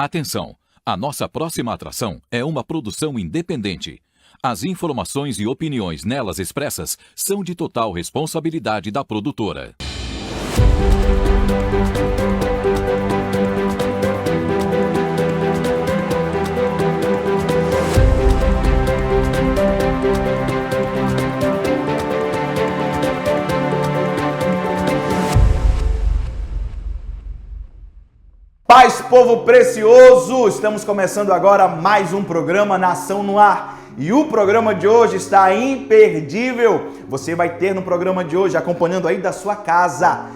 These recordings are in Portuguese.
Atenção! A nossa próxima atração é uma produção independente. As informações e opiniões nelas expressas são de total responsabilidade da produtora. Paz, povo precioso! Estamos começando agora mais um programa Nação no Ar. E o programa de hoje está imperdível. Você vai ter no programa de hoje, acompanhando aí da sua casa,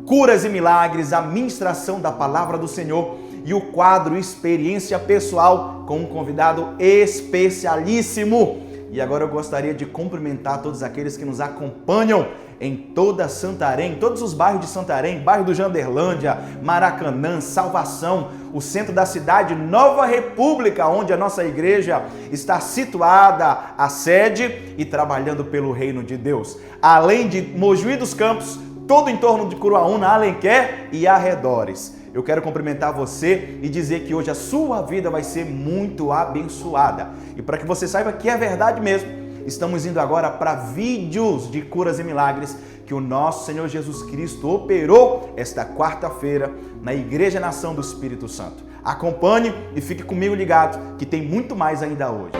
curas e milagres, a ministração da palavra do Senhor e o quadro Experiência Pessoal com um convidado especialíssimo. E agora eu gostaria de cumprimentar todos aqueles que nos acompanham em toda Santarém, todos os bairros de Santarém, bairro do Janderlândia, Maracanã, Salvação, o centro da cidade, Nova República, onde a nossa igreja está situada, a sede e trabalhando pelo reino de Deus. Além de Mojuí dos Campos, todo em torno de Curuaúna, Alenquer e arredores. Eu quero cumprimentar você e dizer que hoje a sua vida vai ser muito abençoada. E para que você saiba que é verdade mesmo, estamos indo agora para vídeos de curas e milagres que o nosso Senhor Jesus Cristo operou esta quarta-feira na Igreja Nação do Espírito Santo. Acompanhe e fique comigo ligado que tem muito mais ainda hoje.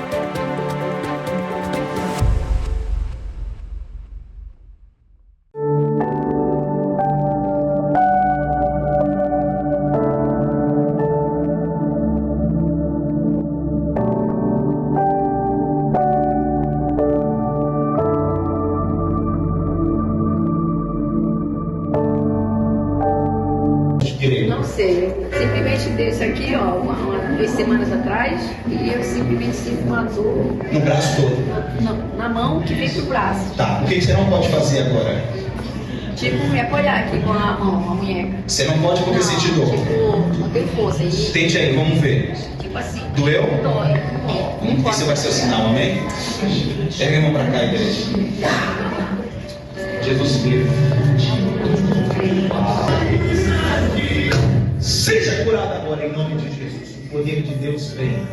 Não sei, eu simplesmente dei isso aqui, ó, 2 semanas atrás, e eu simplesmente sinto uma dor No braço todo? na mão que vem pro braço. Tá, o que você não pode fazer agora? Tipo, me apoiar aqui com a mão, a munheca. Você não pode porque sentir dor. Tipo, não tem força. E, Tente aí, vamos ver. tipo assim. Doeu? Dói. Esse vai ser o sinal, amém? Pega a mão pra cá, igreja. Jesus livre. Seja curado agora em nome de Jesus. O poder de Deus vem.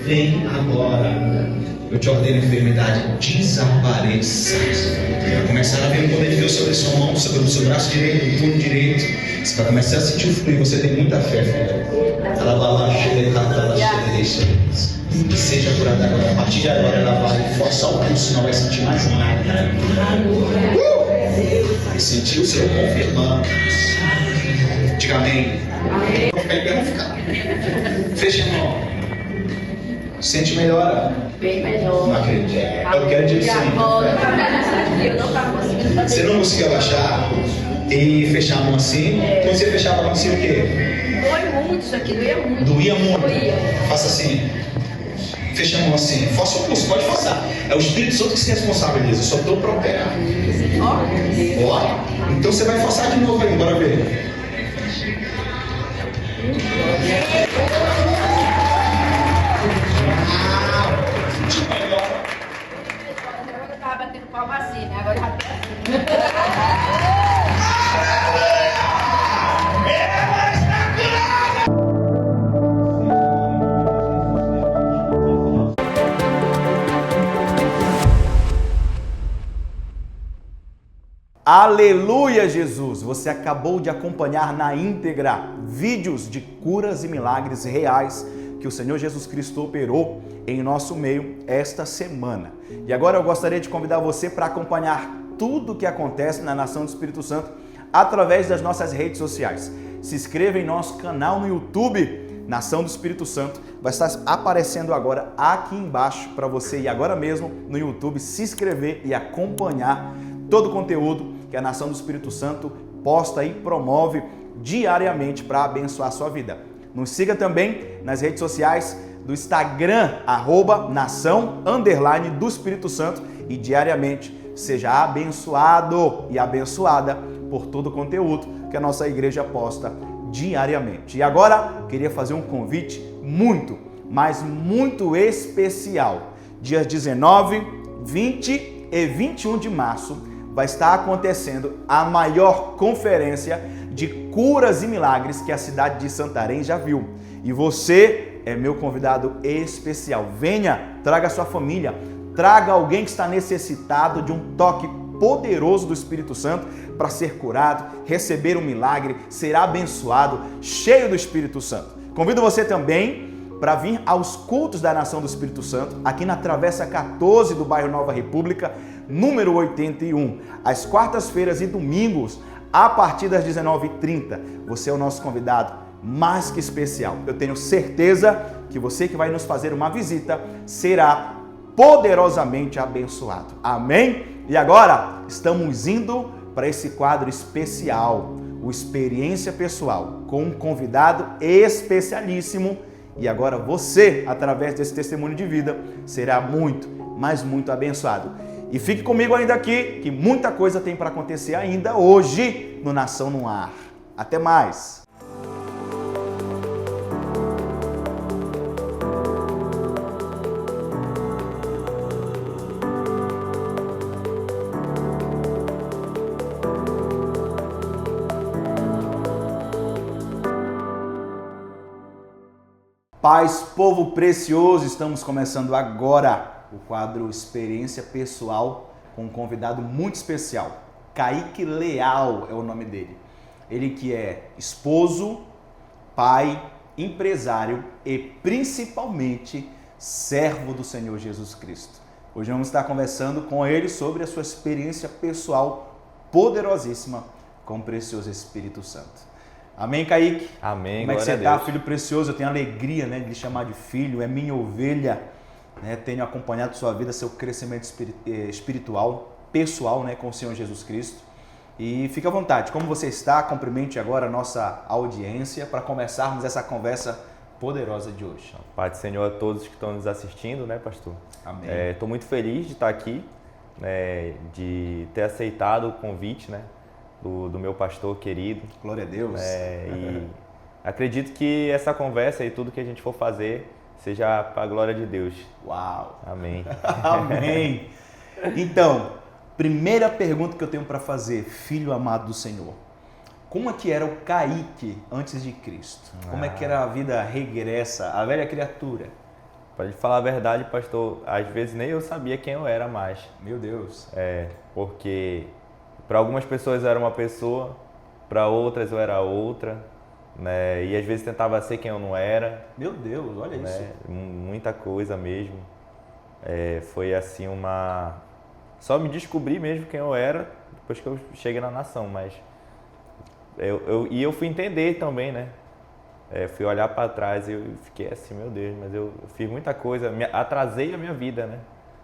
Vem agora. Eu te ordeno, enfermidade, desapareça. Vai começar a ver o poder de Deus sobre a sua mão, sobre o seu braço direito, o punho direito. Você vai começar a sentir o fluir. Você tem muita fé, filha. Seja curada agora. A partir de agora ela vai forçar o pulso, não vai sentir mais nada. Vai sentir o seu confirmando. Diga amém. Vamos ficar em pé, vamos ficar. Fecha a mão. Sente melhor? Bem melhor. Não acredito. Eu quero dizer sim. Eu não estava conseguindo fazer. Você não conseguiu abaixar e fechar a mão assim? Quando você fechava a mão assim, o quê? Dói muito isso aqui, doía muito. Doía muito? Doía. Faça assim. Fecha a mão assim. Força o pulso, pode forçar. É o Espírito Santo que se responsabiliza. Eu só estou para operar. Bora? Então você vai forçar de novo aí, bora ver. Agora eu tava batendo palma assim, né? Agora já tá Aleluia, Jesus! Você acabou de acompanhar na íntegra vídeos de curas e milagres reais que o Senhor Jesus Cristo operou em nosso meio esta semana. E agora eu gostaria de convidar você para acompanhar tudo o que acontece na Nação do Espírito Santo através das nossas redes sociais. Se inscreva em nosso canal no YouTube, Nação do Espírito Santo. Vai estar aparecendo agora aqui embaixo para você ir agora mesmo no YouTube, se inscrever e acompanhar todo o conteúdo que a Nação do Espírito Santo posta e promove diariamente para abençoar a sua vida. Nos siga também nas redes sociais do Instagram, @nação_do Espírito Santo, e diariamente seja abençoado e abençoada por todo o conteúdo que a nossa igreja posta diariamente. E agora, queria fazer um convite muito, mas muito especial. Dias 19, 20 e 21 de março, vai estar acontecendo a maior conferência de curas e milagres que a cidade de Santarém já viu. E você é meu convidado especial. Venha, traga sua família, traga alguém que está necessitado de um toque poderoso do Espírito Santo para ser curado, receber um milagre, ser abençoado, cheio do Espírito Santo. Convido você também para vir aos cultos da Nação do Espírito Santo, aqui na Travessa 14 do bairro Nova República, número 81, às quartas-feiras e domingos, a partir das 19h30. Você é o nosso convidado mais que especial. Eu tenho certeza que você que vai nos fazer uma visita será poderosamente abençoado. Amém? E agora estamos indo para esse quadro especial, o Experiência Pessoal, com um convidado especialíssimo. E agora você, através desse testemunho de vida, será muito, mas muito abençoado. E fique comigo ainda aqui, que muita coisa tem para acontecer ainda hoje no Nação no Ar. Até mais! Paz, povo precioso, estamos começando agora o quadro Experiência Pessoal com um convidado muito especial. Kaique Leal é o nome dele. Ele que é esposo, pai, empresário e principalmente servo do Senhor Jesus Cristo. Hoje vamos estar conversando com ele sobre a sua experiência pessoal poderosíssima com o precioso Espírito Santo. Amém, Kaique? Amém, Como é que você glória a está, Deus. filho precioso? Eu tenho alegria, de lhe chamar de filho, é minha ovelha. Tenho acompanhado sua vida, seu crescimento espiritual, pessoal, com o Senhor Jesus Cristo. E fique à vontade, como você está, cumprimente agora a nossa audiência para começarmos essa conversa poderosa de hoje. Pai do Senhor a todos que estão nos assistindo, pastor? Amém. Estou muito feliz de estar aqui, de ter aceitado o convite, do meu pastor querido. Glória a Deus. E acredito que essa conversa e tudo que a gente for fazer seja para a glória de Deus. Uau! Amém. Amém! Então, primeira pergunta que eu tenho para fazer, filho amado do Senhor. Como é que era o Kaique antes de Cristo? Como é que era a vida regressa, a velha criatura? Para lhe falar a verdade, pastor, às vezes nem eu sabia quem eu era mais. Meu Deus. Porque para algumas pessoas eu era uma pessoa, para outras eu era outra, e às vezes tentava ser quem eu não era. Meu Deus, olha isso. Muita coisa mesmo. Foi assim só me descobri mesmo quem eu era depois que eu cheguei na nação, mas eu fui entender também, fui olhar para trás e eu fiquei assim, meu Deus, mas eu fiz muita coisa, atrasei a minha vida,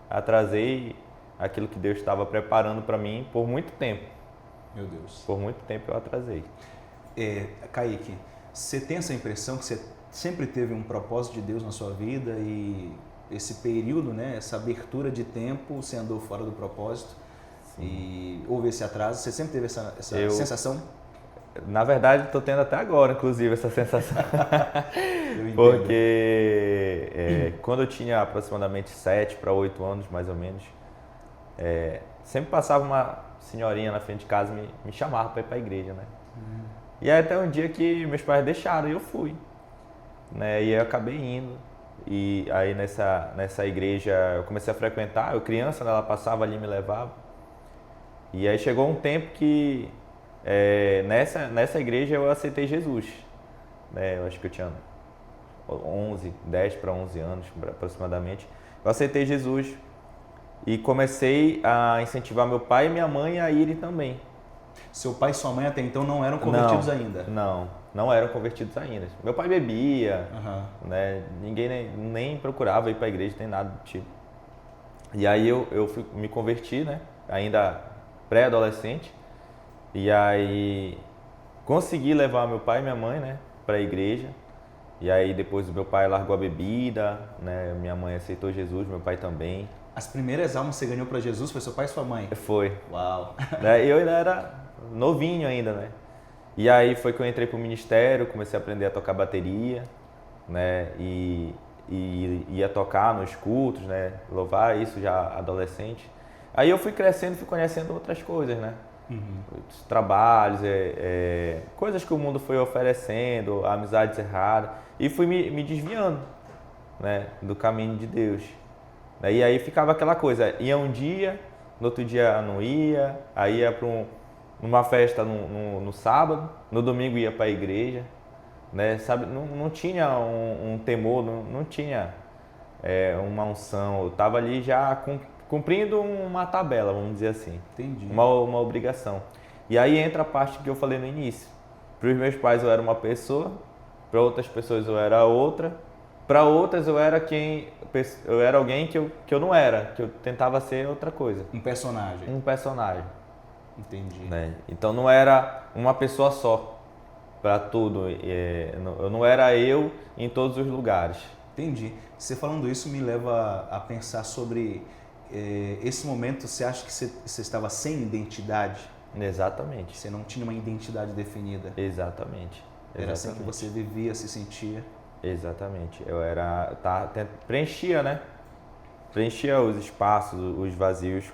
atrasei aquilo que Deus estava preparando para mim por muito tempo. Meu Deus. Por muito tempo eu atrasei. Kaique, você tem essa impressão que você sempre teve um propósito de Deus na sua vida e esse período, essa abertura de tempo, você andou fora do propósito? Sim. E houve esse atraso? Você sempre teve essa sensação? Na verdade, estou tendo até agora, inclusive, essa sensação. Eu entendo. Porque quando eu tinha aproximadamente 7 para 8 anos, mais ou menos, sempre passava uma senhorinha na frente de casa e me chamava para ir para a igreja, E aí até um dia que meus pais deixaram e eu fui, E aí eu acabei indo. E aí nessa igreja eu comecei a frequentar, eu criança, ela passava ali e me levava. E aí chegou um tempo que nessa igreja eu aceitei Jesus, Eu acho que eu tinha 10 para 11 anos aproximadamente. Eu aceitei Jesus. E comecei a incentivar meu pai e minha mãe a irem também. Seu pai e sua mãe até então não eram convertidos ainda? Não eram convertidos ainda. Meu pai bebia, ninguém nem procurava ir para a igreja, nem nada do tipo. E aí eu me converti, ainda pré-adolescente. E aí consegui levar meu pai e minha mãe para a igreja. E aí depois meu pai largou a bebida, minha mãe aceitou Jesus, meu pai também. As primeiras almas que você ganhou para Jesus foi seu pai e sua mãe? Foi. Uau! Eu ainda era novinho ainda, E aí foi que eu entrei pro ministério, comecei a aprender a tocar bateria, E ia tocar nos cultos, louvar, isso já adolescente. Aí eu fui crescendo, fui conhecendo outras coisas, Os trabalhos, coisas que o mundo foi oferecendo, amizades erradas, e fui me desviando, né, do caminho de Deus. E aí ficava aquela coisa, ia um dia, no outro dia não ia, aí ia para numa festa no sábado, no domingo ia para a igreja, né, sabe? Não tinha um temor, não tinha uma unção, eu estava ali já cumprindo uma tabela, vamos dizer assim. Entendi. Uma obrigação. E aí entra a parte que eu falei no início. Para os meus pais eu era uma pessoa, para outras pessoas eu era outra, para outras eu era alguém que eu não era, que eu tentava ser outra coisa. Um personagem. Um personagem. Entendi. Né? Então não era uma pessoa só para tudo. Eu não era eu em todos os lugares. Entendi. Você falando isso me leva a pensar sobre esse momento. Você acha que você estava sem identidade? Exatamente. Você não tinha uma identidade definida? Exatamente. Era assim que você vivia, se sentia? Exatamente. Preenchia, né? Preenchia os espaços, os vazios,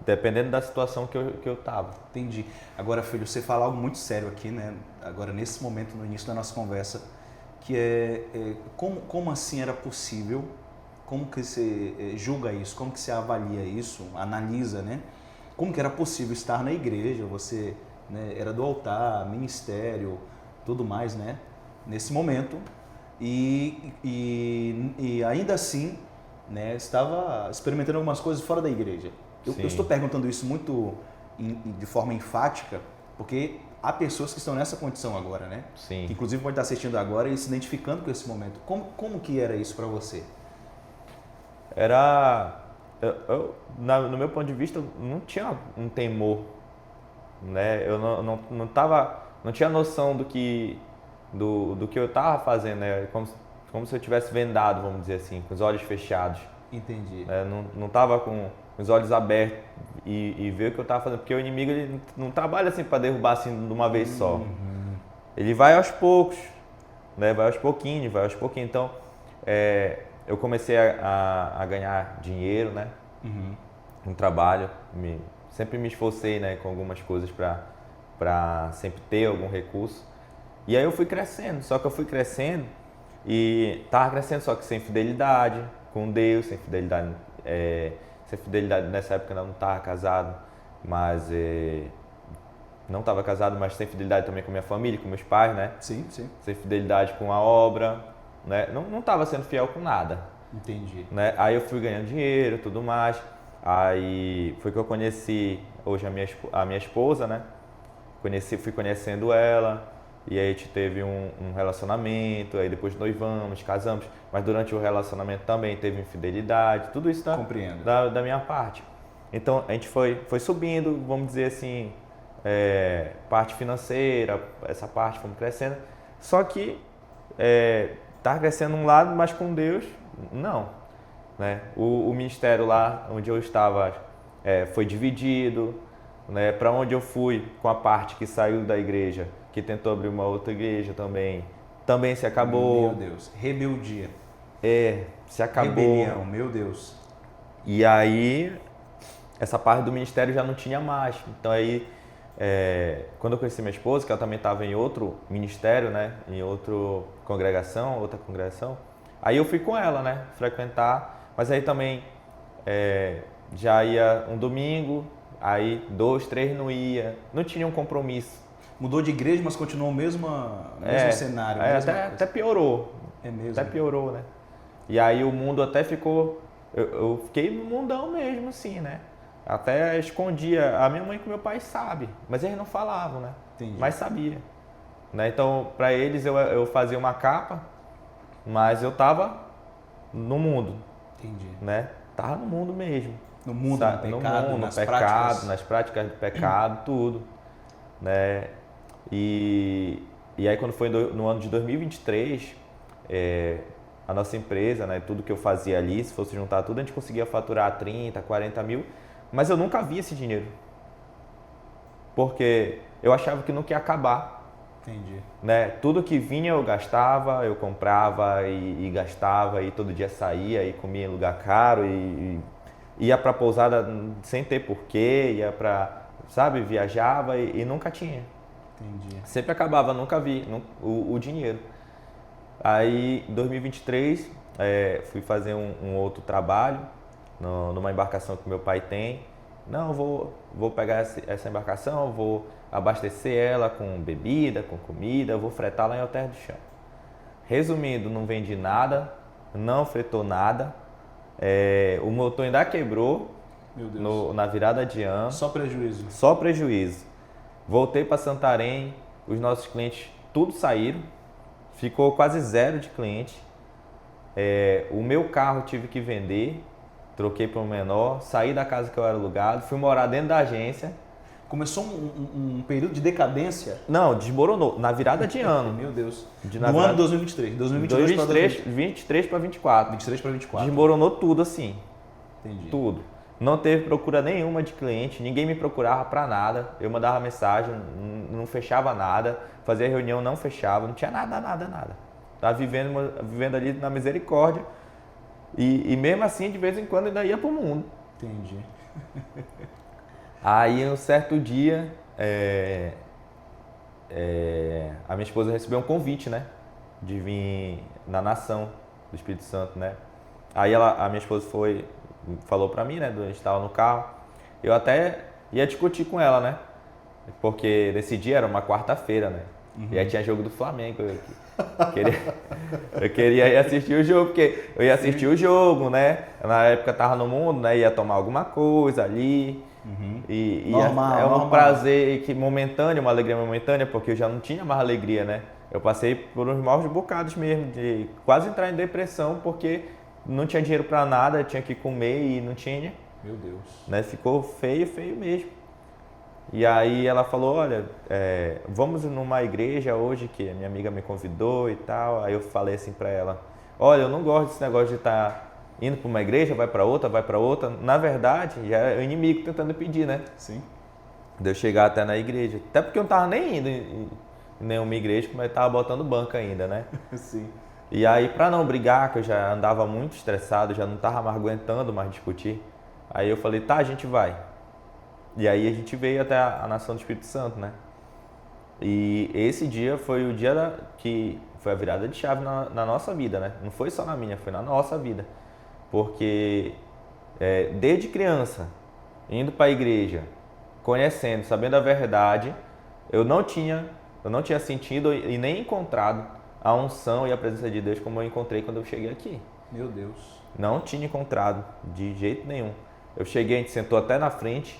dependendo da situação que eu tava. Entendi. Agora, filho, você fala algo muito sério aqui, né? Agora, nesse momento, no início da nossa conversa, que como assim era possível, como que você julga isso, como que você avalia isso, analisa, né? Como que era possível estar na igreja, você, né, era do altar, ministério, tudo mais, né? Nesse momento, e ainda assim, né, estava experimentando algumas coisas fora da igreja. Eu estou perguntando isso muito de forma enfática, porque há pessoas que estão nessa condição agora, né? Sim. Que inclusive pode estar assistindo agora e se identificando com esse momento. Como que era isso para você? No meu ponto de vista, não tinha um temor, né? Eu não tinha noção do que eu estava fazendo, né? Como se eu tivesse vendado, vamos dizer assim, com os olhos fechados. Entendi. Não estava com os olhos abertos e ver o que eu estava fazendo, porque o inimigo ele não trabalha assim para derrubar assim de uma vez só. Ele vai aos poucos, né? Vai aos pouquinhos. Então, eu comecei a ganhar dinheiro, né? Um trabalho, sempre me esforcei, né, com algumas coisas para sempre ter algum recurso. E aí eu fui crescendo, e estava crescendo só que sem fidelidade com Deus, sem fidelidade nessa época eu não estava casado, mas não estava casado, mas sem fidelidade também com minha família, com meus pais, né? Sim, sim. Sem fidelidade com a obra, né? Não estava sendo fiel com nada. Entendi. Né? Aí eu fui ganhando dinheiro e tudo mais. Aí foi que eu conheci hoje a minha esposa, né? Fui conhecendo ela, e aí a gente teve um relacionamento, aí depois noivamos, casamos, mas durante o relacionamento também teve infidelidade, tudo isso da minha parte. Então a gente foi subindo, vamos dizer assim, parte financeira, essa parte fomos crescendo, só que tá crescendo um lado, mas com Deus, não. Né? O ministério lá onde eu estava foi dividido, né? Para onde eu fui com a parte que saiu da igreja, que tentou abrir uma outra igreja também se acabou. Meu Deus, rebeldia. Se acabou. Rebelião, meu Deus. E aí, essa parte do ministério já não tinha mais. Então aí, quando eu conheci minha esposa, que ela também estava em outro ministério, né? Em outra congregação, aí eu fui com ela, né? Frequentar. Mas aí também já ia um domingo, aí 2, 3 não ia, não tinha um compromisso. Mudou de igreja, mas continuou o mesmo cenário. Até piorou. É mesmo? Até piorou, né? E aí o mundo até ficou... Eu fiquei no mundão mesmo, assim, né? Até escondia. A minha mãe e meu pai sabem, mas eles não falavam, né? Entendi. Mas sabia. Né? Então, para eles, eu fazia uma capa, mas eu tava no mundo. Entendi. Né? Tava no mundo mesmo. No mundo, no pecado, nas práticas do pecado, tudo. Né? E aí quando foi no ano de 2023, a nossa empresa, né, tudo que eu fazia ali, se fosse juntar tudo, a gente conseguia faturar 30, 40 mil, mas eu nunca vi esse dinheiro. Porque eu achava que nunca ia acabar. Entendi. Né? Tudo que vinha eu gastava, eu comprava e gastava, e todo dia saía e comia em lugar caro, e ia para pousada sem ter porquê, ia para sabe? Viajava e nunca tinha. Entendi. Sempre acabava, nunca vi o dinheiro. Aí, em 2023, fui fazer um outro trabalho numa embarcação que meu pai tem. Não, vou pegar essa embarcação, vou abastecer ela com bebida, com comida, vou fretar lá em Alter do Chão. Resumindo, não vendi nada, não fretou nada, o motor ainda quebrou. Meu Deus. Na virada de ano. Só prejuízo. Só prejuízo. Voltei para Santarém, os nossos clientes tudo saíram, ficou quase zero de cliente. O meu carro tive que vender, troquei para um menor, saí da casa que eu era alugado, fui morar dentro da agência. Começou um período de decadência? Não, desmoronou, na virada de ano. Meu Deus. No ano de 2023. 23 para 24. 23 para 24. Desmoronou tudo assim. Entendi. Tudo. Não teve procura nenhuma de cliente, ninguém me procurava para nada. Eu mandava mensagem, não fechava nada, fazia reunião, não fechava, não tinha nada. Tava vivendo ali na misericórdia. E mesmo assim, de vez em quando, ainda ia pro mundo. Entendi. Aí, um certo dia, a minha esposa recebeu um convite, né? De vir na Nação do Espírito Santo, né? Aí a minha esposa falou pra mim, né? A gente estava no carro. Eu até ia discutir com ela, né? Porque nesse dia era uma quarta-feira, né? Uhum. E aí tinha jogo do Flamengo. Eu queria ir assistir o jogo, porque eu ia assistir o jogo, né? Na época tava no mundo, né? Ia tomar alguma coisa ali. Uhum. É um prazer momentâneo, uma alegria momentânea, porque eu já não tinha mais alegria, né? Eu passei por uns maus bocados mesmo, de quase entrar em depressão, porque não tinha dinheiro para nada, tinha que comer e não tinha. Meu Deus. Né? Ficou feio mesmo. E aí ela falou, olha, vamos numa igreja hoje, que a minha amiga me convidou e tal. Aí eu falei assim para ela, olha, eu não gosto desse negócio de estar indo para uma igreja, vai para outra. Na verdade, já é o inimigo tentando pedir, né? Sim. De eu chegar até na igreja. Até porque eu não tava nem indo em nenhuma igreja, mas tava botando banca ainda, né? Sim. E aí, para não brigar, que eu já andava muito estressado, já não tava mais aguentando mais discutir, aí eu falei, tá, a gente vai. E aí a gente veio até a Nação do Espírito Santo, né? E esse dia foi o dia que foi a virada de chave na nossa vida, né? Não foi só na minha, foi na nossa vida. Porque desde criança, indo para a igreja, conhecendo, sabendo a verdade, eu não tinha sentido e nem encontrado a unção e a presença de Deus como eu encontrei quando eu cheguei aqui. Meu Deus. Não tinha encontrado de jeito nenhum. Eu cheguei, a gente sentou até na frente,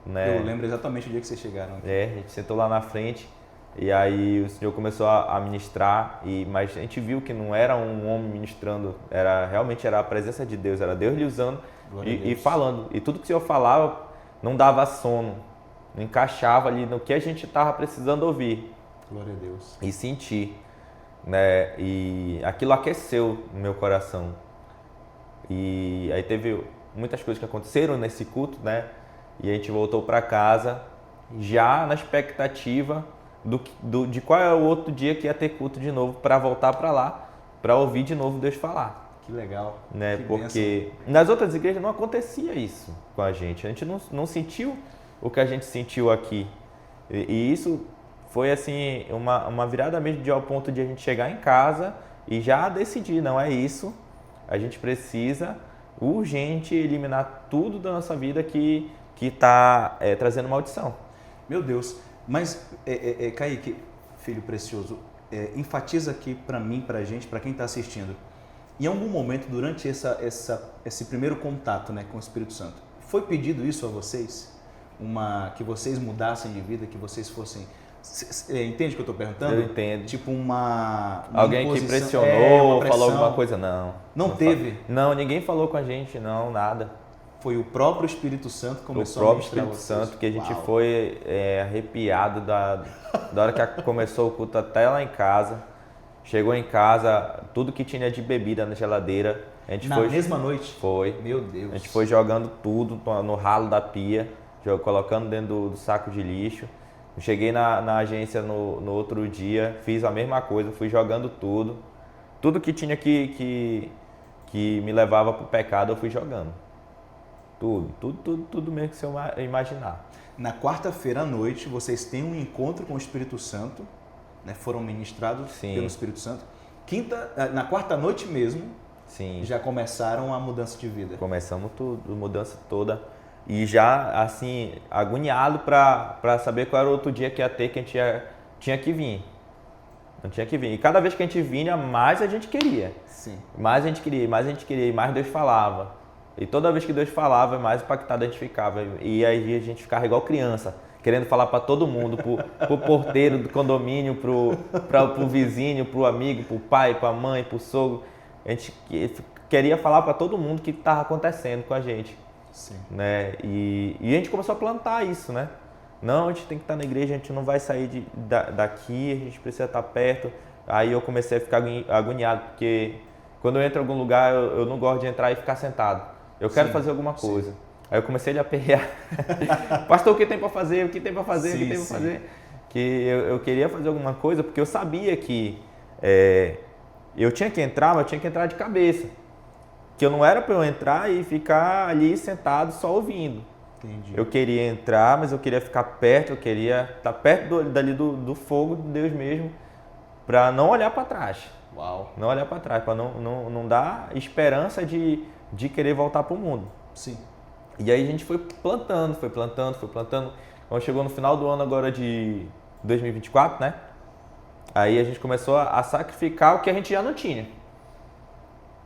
né? Eu lembro exatamente o dia que vocês chegaram aqui. A gente sentou lá na frente e aí o Senhor começou a ministrar, mas a gente viu que não era um homem ministrando, realmente era a presença de Deus, era Deus lhe usando e falando. E tudo que o Senhor falava não dava sono, não encaixava ali no que a gente estava precisando ouvir. Glória a Deus. E sentir. Né? E aquilo aqueceu no meu coração. E aí teve muitas coisas que aconteceram nesse culto, né? E a gente voltou para casa já na expectativa de qual é o outro dia que ia ter culto de novo para voltar para lá, para ouvir de novo Deus falar. Que legal. Né? Que porque nas outras igrejas não acontecia isso com a gente não sentiu o que a gente sentiu aqui. E isso foi assim uma virada mesmo ao ponto de a gente chegar em casa e já decidir, não é isso, a gente precisa urgente eliminar tudo da nossa vida que está trazendo maldição. Meu Deus, mas Kaique, filho precioso, enfatiza aqui para mim, para a gente, para quem está assistindo, em algum momento durante esse primeiro contato, né, com o Espírito Santo, foi pedido isso a vocês? Que vocês mudassem de vida, que vocês fossem... Entende o que eu estou perguntando? Eu entendo. Tipo uma alguém que imposição, pressionou, falou alguma coisa? Não teve? Não, ninguém falou com a gente, não, nada. Foi o próprio Espírito Santo que começou a ministrar. O próprio Espírito Santo, que a gente Uau. foi arrepiado da hora que começou o culto até lá em casa. Chegou em casa, tudo que tinha de bebida na geladeira. A gente mesma noite? Foi. Meu Deus. A gente foi jogando tudo no ralo da pia, colocando dentro do saco de lixo. Eu cheguei na agência no outro dia, fiz a mesma coisa, fui jogando tudo. Tudo que tinha que me levava para o pecado, eu fui jogando. Tudo mesmo que você imaginar. Na quarta-feira à noite, vocês têm um encontro com o Espírito Santo, né? Foram ministrados Sim. pelo Espírito Santo. Na quarta noite mesmo, Sim. já começaram a mudança de vida. Começamos tudo, mudança toda. E já, assim, agoniado para saber qual era o outro dia que ia ter, que a gente tinha que vir. Não tinha que vir. E cada vez que a gente vinha, mais a gente queria. Sim. Mais a gente queria, mais a gente queria, e mais Deus falava. E toda vez que Deus falava, mais impactado a gente ficava. E aí a gente ficava igual criança, querendo falar para todo mundo, pro porteiro do condomínio, pro vizinho, pro amigo, pro pai, pra mãe, pro sogro. A gente queria falar para todo mundo o que estava acontecendo com a gente. Sim. Né? E a gente começou a plantar isso, né? Não, a gente tem que estar na igreja, a gente não vai sair daqui, a gente precisa estar perto. Aí eu comecei a ficar agoniado, porque quando eu entro em algum lugar, eu não gosto de entrar e ficar sentado. Eu quero fazer alguma coisa. Sim. Aí eu comecei a aperrear. Pastor, o que tem para fazer? O que tem para fazer? Sim, o que tem para sim. fazer? Que eu queria fazer alguma coisa, porque eu sabia que eu tinha que entrar, mas eu tinha que entrar de cabeça. Que eu não era para eu entrar e ficar ali sentado só ouvindo. Entendi. Eu queria entrar, mas eu queria ficar perto, eu queria estar perto dali do fogo de Deus mesmo, para não olhar para trás. Uau. Não olhar para trás, para não dar esperança de querer voltar para o mundo. Sim. E aí a gente foi plantando. Quando chegou no final do ano agora de 2024, né? Aí a gente começou a sacrificar o que a gente já não tinha.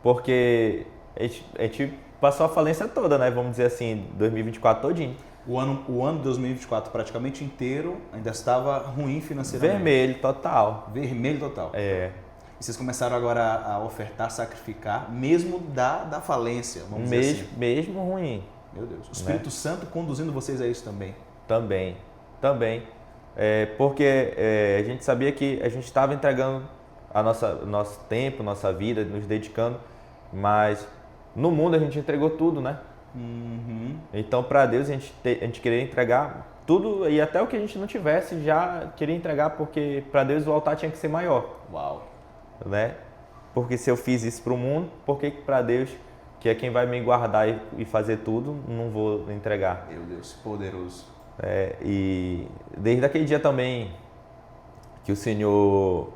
Porque a gente passou a falência toda, né? Vamos dizer assim, 2024 todinho. O ano de 2024 praticamente inteiro ainda estava ruim financeiramente. Vermelho total. Vermelho total. É. E vocês começaram agora a ofertar, sacrificar, mesmo da falência, vamos dizer assim. Mesmo ruim. Meu Deus. O Espírito Santo conduzindo vocês a isso também. Também. Porque a gente sabia que a gente estava entregando nosso tempo, nossa vida, nos dedicando, mas no mundo a gente entregou tudo, né? Uhum. Então, para Deus, a gente queria entregar tudo, e até o que a gente não tivesse, já queria entregar, porque para Deus o altar tinha que ser maior. Uau. Né? Porque se eu fiz isso para o mundo, por que para Deus, que é quem vai me guardar e fazer tudo, não vou entregar? Meu Deus, poderoso. E desde aquele dia também que o Senhor...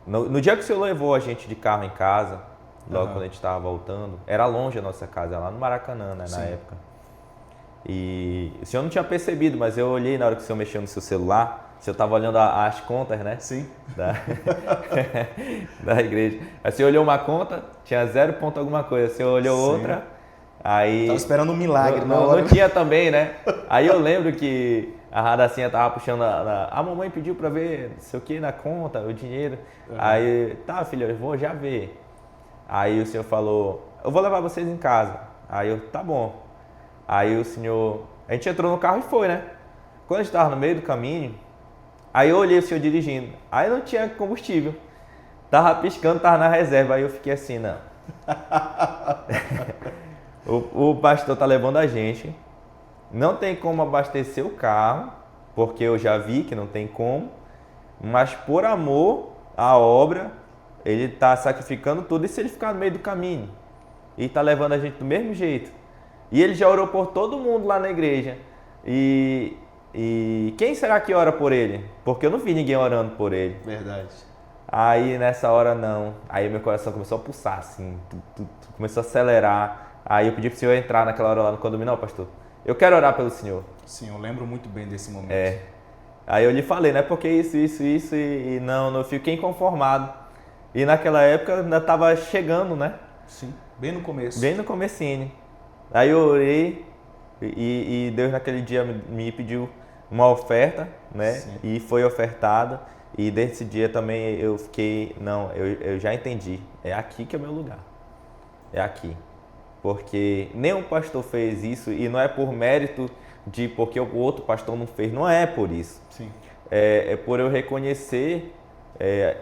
No dia que o Senhor levou a gente de carro em casa, logo quando a gente estava voltando, era longe a nossa casa, lá no Maracanã, né, na época. E o Senhor não tinha percebido, mas eu olhei na hora que o Senhor mexeu no seu celular, o Senhor estava olhando as contas, né? Sim. Da igreja. Aí o Senhor olhou uma conta, tinha 0 ponto alguma coisa, o Senhor olhou outra, aí... Estava esperando um milagre na não, hora. não tinha também, né? Aí eu lembro que a Radacinha tava puxando, a mamãe pediu para ver não sei o que na conta, o dinheiro. Aí, tá filho, eu vou já ver. Aí o Senhor falou, eu vou levar vocês em casa. Aí eu, tá bom. Aí o Senhor, a gente entrou no carro e foi, né? Quando a gente estava no meio do caminho, aí eu olhei o Senhor dirigindo, aí não tinha combustível. Tava piscando, tava na reserva, aí eu fiquei assim, não. o pastor tá levando a gente, não tem como abastecer o carro, porque eu já vi que não tem como, mas por amor à obra, ele tá sacrificando tudo, e se ele ficar no meio do caminho? E tá levando a gente do mesmo jeito. E ele já orou por todo mundo lá na igreja. E quem será que ora por ele? Porque eu não vi ninguém orando por ele. Verdade. Aí nessa hora não. Aí meu coração começou a pulsar assim, começou a acelerar. Aí eu pedi pro Senhor entrar naquela hora lá no condomínio. Não, pastor, eu quero orar pelo Senhor. Sim, eu lembro muito bem desse momento. Aí eu lhe falei, né? Porque isso, e não, eu fiquei inconformado. E naquela época ainda estava chegando, né? Sim, bem no começo. Bem no comecinho. Aí eu orei e Deus naquele dia me pediu uma oferta, né? Sim. E foi ofertada. E desse dia também eu fiquei, não, eu já entendi. É aqui que é o meu lugar. É aqui. Porque nenhum pastor fez isso e não é por mérito de porque o outro pastor não fez. Não é por isso. Sim. É por eu reconhecer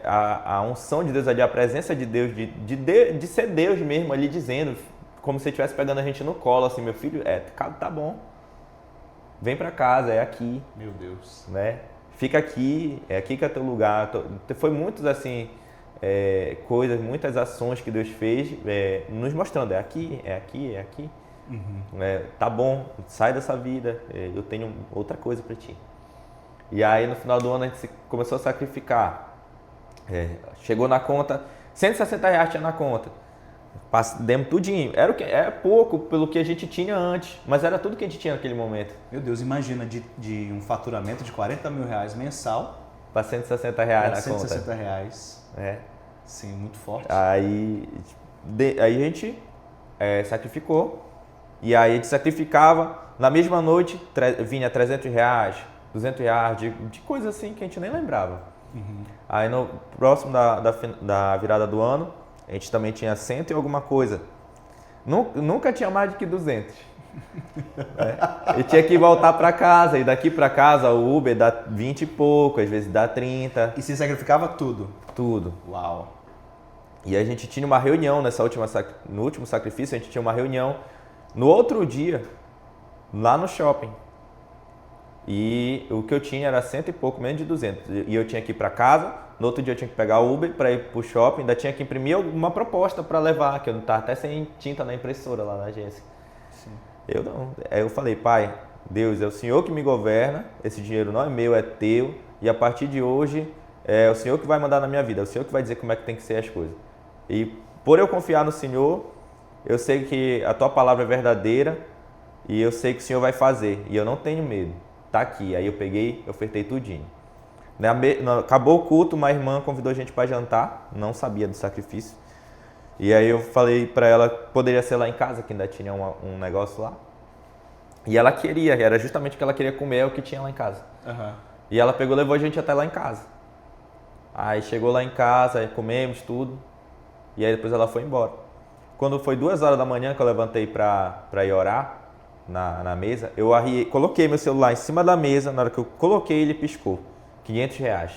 a unção de Deus ali, a presença de Deus, de ser Deus mesmo ali dizendo, como se ele estivesse pegando a gente no colo, assim, meu filho, tá bom, vem pra casa, é aqui. Meu Deus. Né? Fica aqui, é aqui que é teu lugar. Foi muitas, assim, coisas, muitas ações que Deus fez, nos mostrando, é aqui, é aqui, é aqui. Tá bom, sai dessa vida, eu tenho outra coisa para ti. E aí no final do ano a gente começou a sacrificar. Chegou na conta, R$160 tinha na conta. Demos tudinho. Era pouco pelo que a gente tinha antes, mas era tudo que a gente tinha naquele momento. Meu Deus, imagina de um faturamento de R$40 mil mensal Para R$160 na conta. R$160. Sim, muito forte. Aí a gente sacrificou. E aí a gente sacrificava. Na mesma noite vinha R$300, R$200, de coisa assim que a gente nem lembrava. Aí no próximo da virada do ano, a gente também tinha 100 e alguma coisa. Nunca tinha mais do que 200. E tinha que voltar para casa. E daqui para casa o Uber dá 20 e pouco, às vezes dá 30. E você sacrificava tudo? Tudo. Uau. E a gente tinha uma reunião no último sacrifício, a gente tinha uma reunião no outro dia, lá no shopping. E o que eu tinha era 100 e pouco, menos de 200. E eu tinha que ir para casa, no outro dia eu tinha que pegar o Uber para ir para o shopping, ainda tinha que imprimir uma proposta para levar, que eu não estava até sem tinta na impressora lá na agência. Sim. Eu não. Aí eu falei, Pai, Deus, é o Senhor que me governa, esse dinheiro não é meu, é teu, e a partir de hoje é o Senhor que vai mandar na minha vida, é o Senhor que vai dizer como é que tem que ser as coisas. E por eu confiar no Senhor, eu sei que a tua palavra é verdadeira e eu sei que o Senhor vai fazer, e eu não tenho medo. Tá aqui. Aí eu peguei, ofertei tudinho. Acabou o culto, uma irmã convidou a gente para jantar, não sabia do sacrifício. E aí eu falei para ela que poderia ser lá em casa, que ainda tinha um negócio lá. E ela queria, era justamente o que ela queria comer, é o que tinha lá em casa. E ela pegou e levou a gente até lá em casa. Aí chegou lá em casa, aí comemos tudo, e aí depois ela foi embora. Quando foi 2 horas da manhã que eu levantei para ir orar, na mesa, eu coloquei meu celular em cima da mesa, na hora que eu coloquei ele piscou, R$500.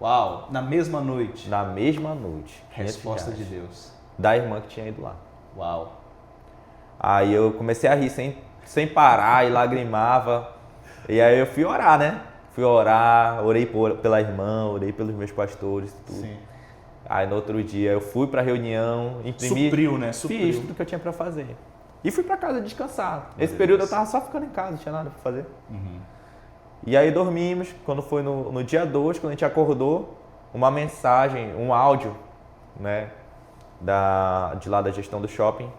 Uau, na mesma noite? Na mesma noite. Resposta de Deus. Da irmã que tinha ido lá. Uau. Aí eu comecei a rir sem parar e lagrimava, e aí eu fui orar, né? Fui orar, orei pela irmã, orei pelos meus pastores, tudo. Sim. Aí no outro dia eu fui pra reunião, imprimi... Supriu, né? Fiz tudo que eu tinha pra fazer. E fui pra casa descansar. Esse período eu tava só ficando em casa, não tinha nada pra fazer. E aí dormimos, quando foi no dia 2, quando a gente acordou, uma mensagem, um áudio, né, de lá da gestão do shopping,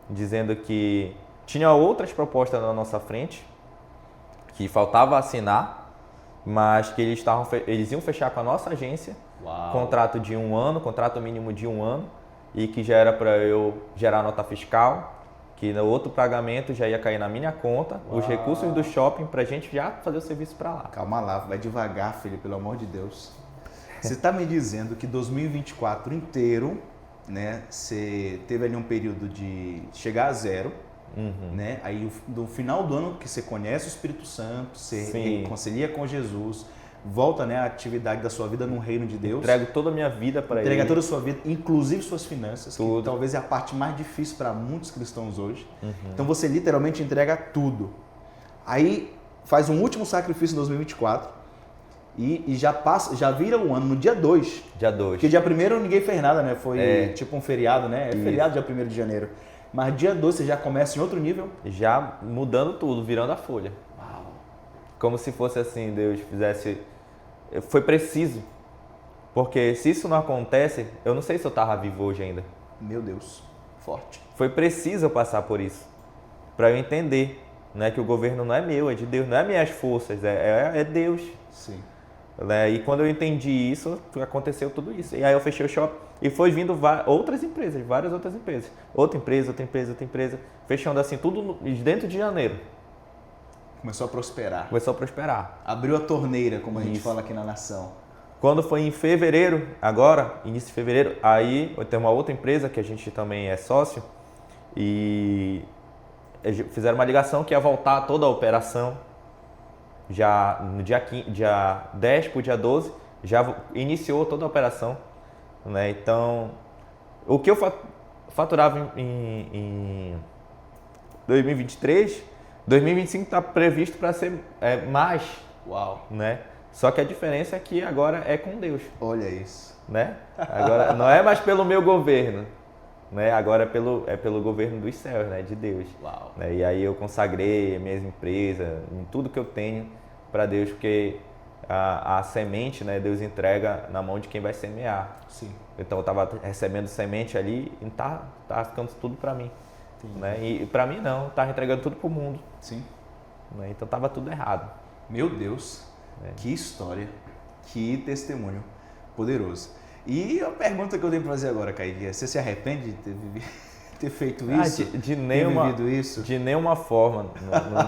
dizendo que tinha outras propostas na nossa frente, que faltava assinar, mas que eles iam fechar com a nossa agência, contrato de 1 ano, contrato mínimo de 1 ano, e que já era para eu gerar nota fiscal, que no outro pagamento já ia cair na minha conta, os recursos do shopping pra gente já fazer o serviço para lá. Calma lá, vai devagar, filho, pelo amor de Deus. Você tá me dizendo que 2024 inteiro, né, você teve ali um período de chegar a zero, né? Aí no final do ano que você conhece o Espírito Santo, você reconcilia com Jesus, volta, né, a atividade da sua vida no reino de Deus. Entrego toda a minha vida para Ele. Entrega toda a sua vida, inclusive suas finanças, tudo. Que talvez é a parte mais difícil para muitos cristãos hoje. Então você literalmente entrega tudo. Aí faz um último sacrifício em 2024 e já vira o ano no dia 2. Dia 2. Porque dia 1º ninguém fez nada, né? Foi tipo um feriado, né? É feriado dia 1º de janeiro. Mas dia 2 você já começa em outro nível. Já mudando tudo, virando a folha. Uau. Como se fosse assim, Deus fizesse... Foi preciso, porque se isso não acontece, eu não sei se eu estava vivo hoje ainda. Meu Deus, forte. Foi preciso eu passar por isso, para eu entender, né, que o governo não é meu, é de Deus, não é minhas forças, é Deus. Sim. Né? E quando eu entendi isso, aconteceu tudo isso. E aí eu fechei o shopping e foi vindo outras empresas, várias outras empresas. Outra empresa, fechando assim tudo dentro de janeiro. Começou a prosperar. Começou a prosperar. Abriu a torneira, como a gente fala aqui na nação. Quando foi em fevereiro, agora, início de fevereiro, aí tem uma outra empresa que a gente também é sócio e fizeram uma ligação que ia voltar toda a operação. Já no dia 10 para o dia 12, já iniciou toda a operação. Né? Então, o que eu faturava em 2023... 2025 está previsto para ser mais. Uau. Né? Só que a diferença é que agora é com Deus. Olha isso. Né? Agora não é mais pelo meu governo, né? Agora é pelo governo dos céus, né? De Deus. Uau. Né? E aí eu consagrei a minha empresa, em tudo que eu tenho para Deus, porque a semente, né? Deus entrega na mão de quem vai semear. Sim. Então eu estava recebendo semente ali e tá ficando tudo para mim. Né? E para mim não, estava entregando tudo para o mundo. Sim. Né? Então estava tudo errado. Meu Deus, que história, que testemunho poderoso. E a pergunta que eu tenho para fazer agora, Kaique, é: você se arrepende de ter feito isso? De nenhuma, vivido isso? De nenhuma forma,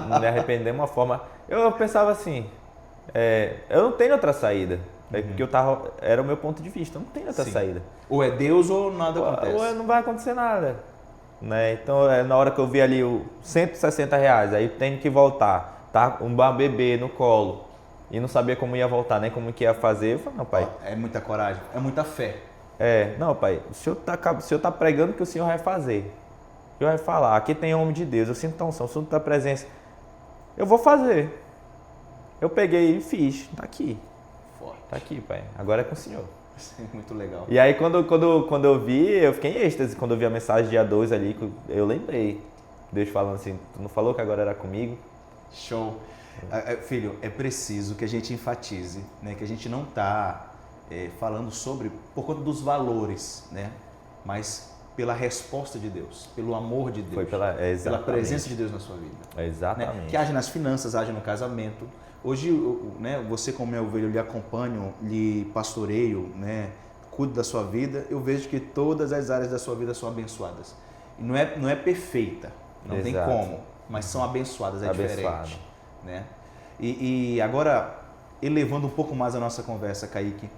não me arrependo de nenhuma forma. Eu pensava assim, eu não tenho outra saída, porque era o meu ponto de vista, eu não tenho outra saída. Ou é Deus ou nada acontece. Ou não vai acontecer nada. Né? Então, na hora que eu vi ali o R$160, aí tenho que voltar, tá? Um bebê no colo, e não sabia como ia voltar, nem como que ia fazer, eu falei, não, pai. É muita coragem, é muita fé. Não, pai, o senhor tá pregando que o senhor vai fazer. O senhor vai falar, aqui tem homem de Deus, eu sinto a unção, eu sinto a presença. Eu vou fazer. Eu peguei e fiz, tá aqui. Forte. Tá aqui, pai, agora é com o senhor. Muito legal. E aí quando eu vi, eu fiquei em êxtase. Quando eu vi a mensagem dia 2 ali, eu lembrei. Deus falando assim, tu não falou que agora era comigo? Show. Filho, é preciso que a gente enfatize, né, que a gente não está falando sobre por conta dos valores, né, mas pela resposta de Deus, pelo amor de Deus, Foi pela presença de Deus na sua vida. Exatamente. Né? Que age nas finanças, age no casamento. Hoje, né, você como meu ovelho, eu lhe acompanho, lhe pastoreio, né, cuido da sua vida, eu vejo que todas as áreas da sua vida são abençoadas. E não é perfeita, não tem como, mas são abençoadas, diferente. Né? E agora, elevando um pouco mais a nossa conversa, Kaique,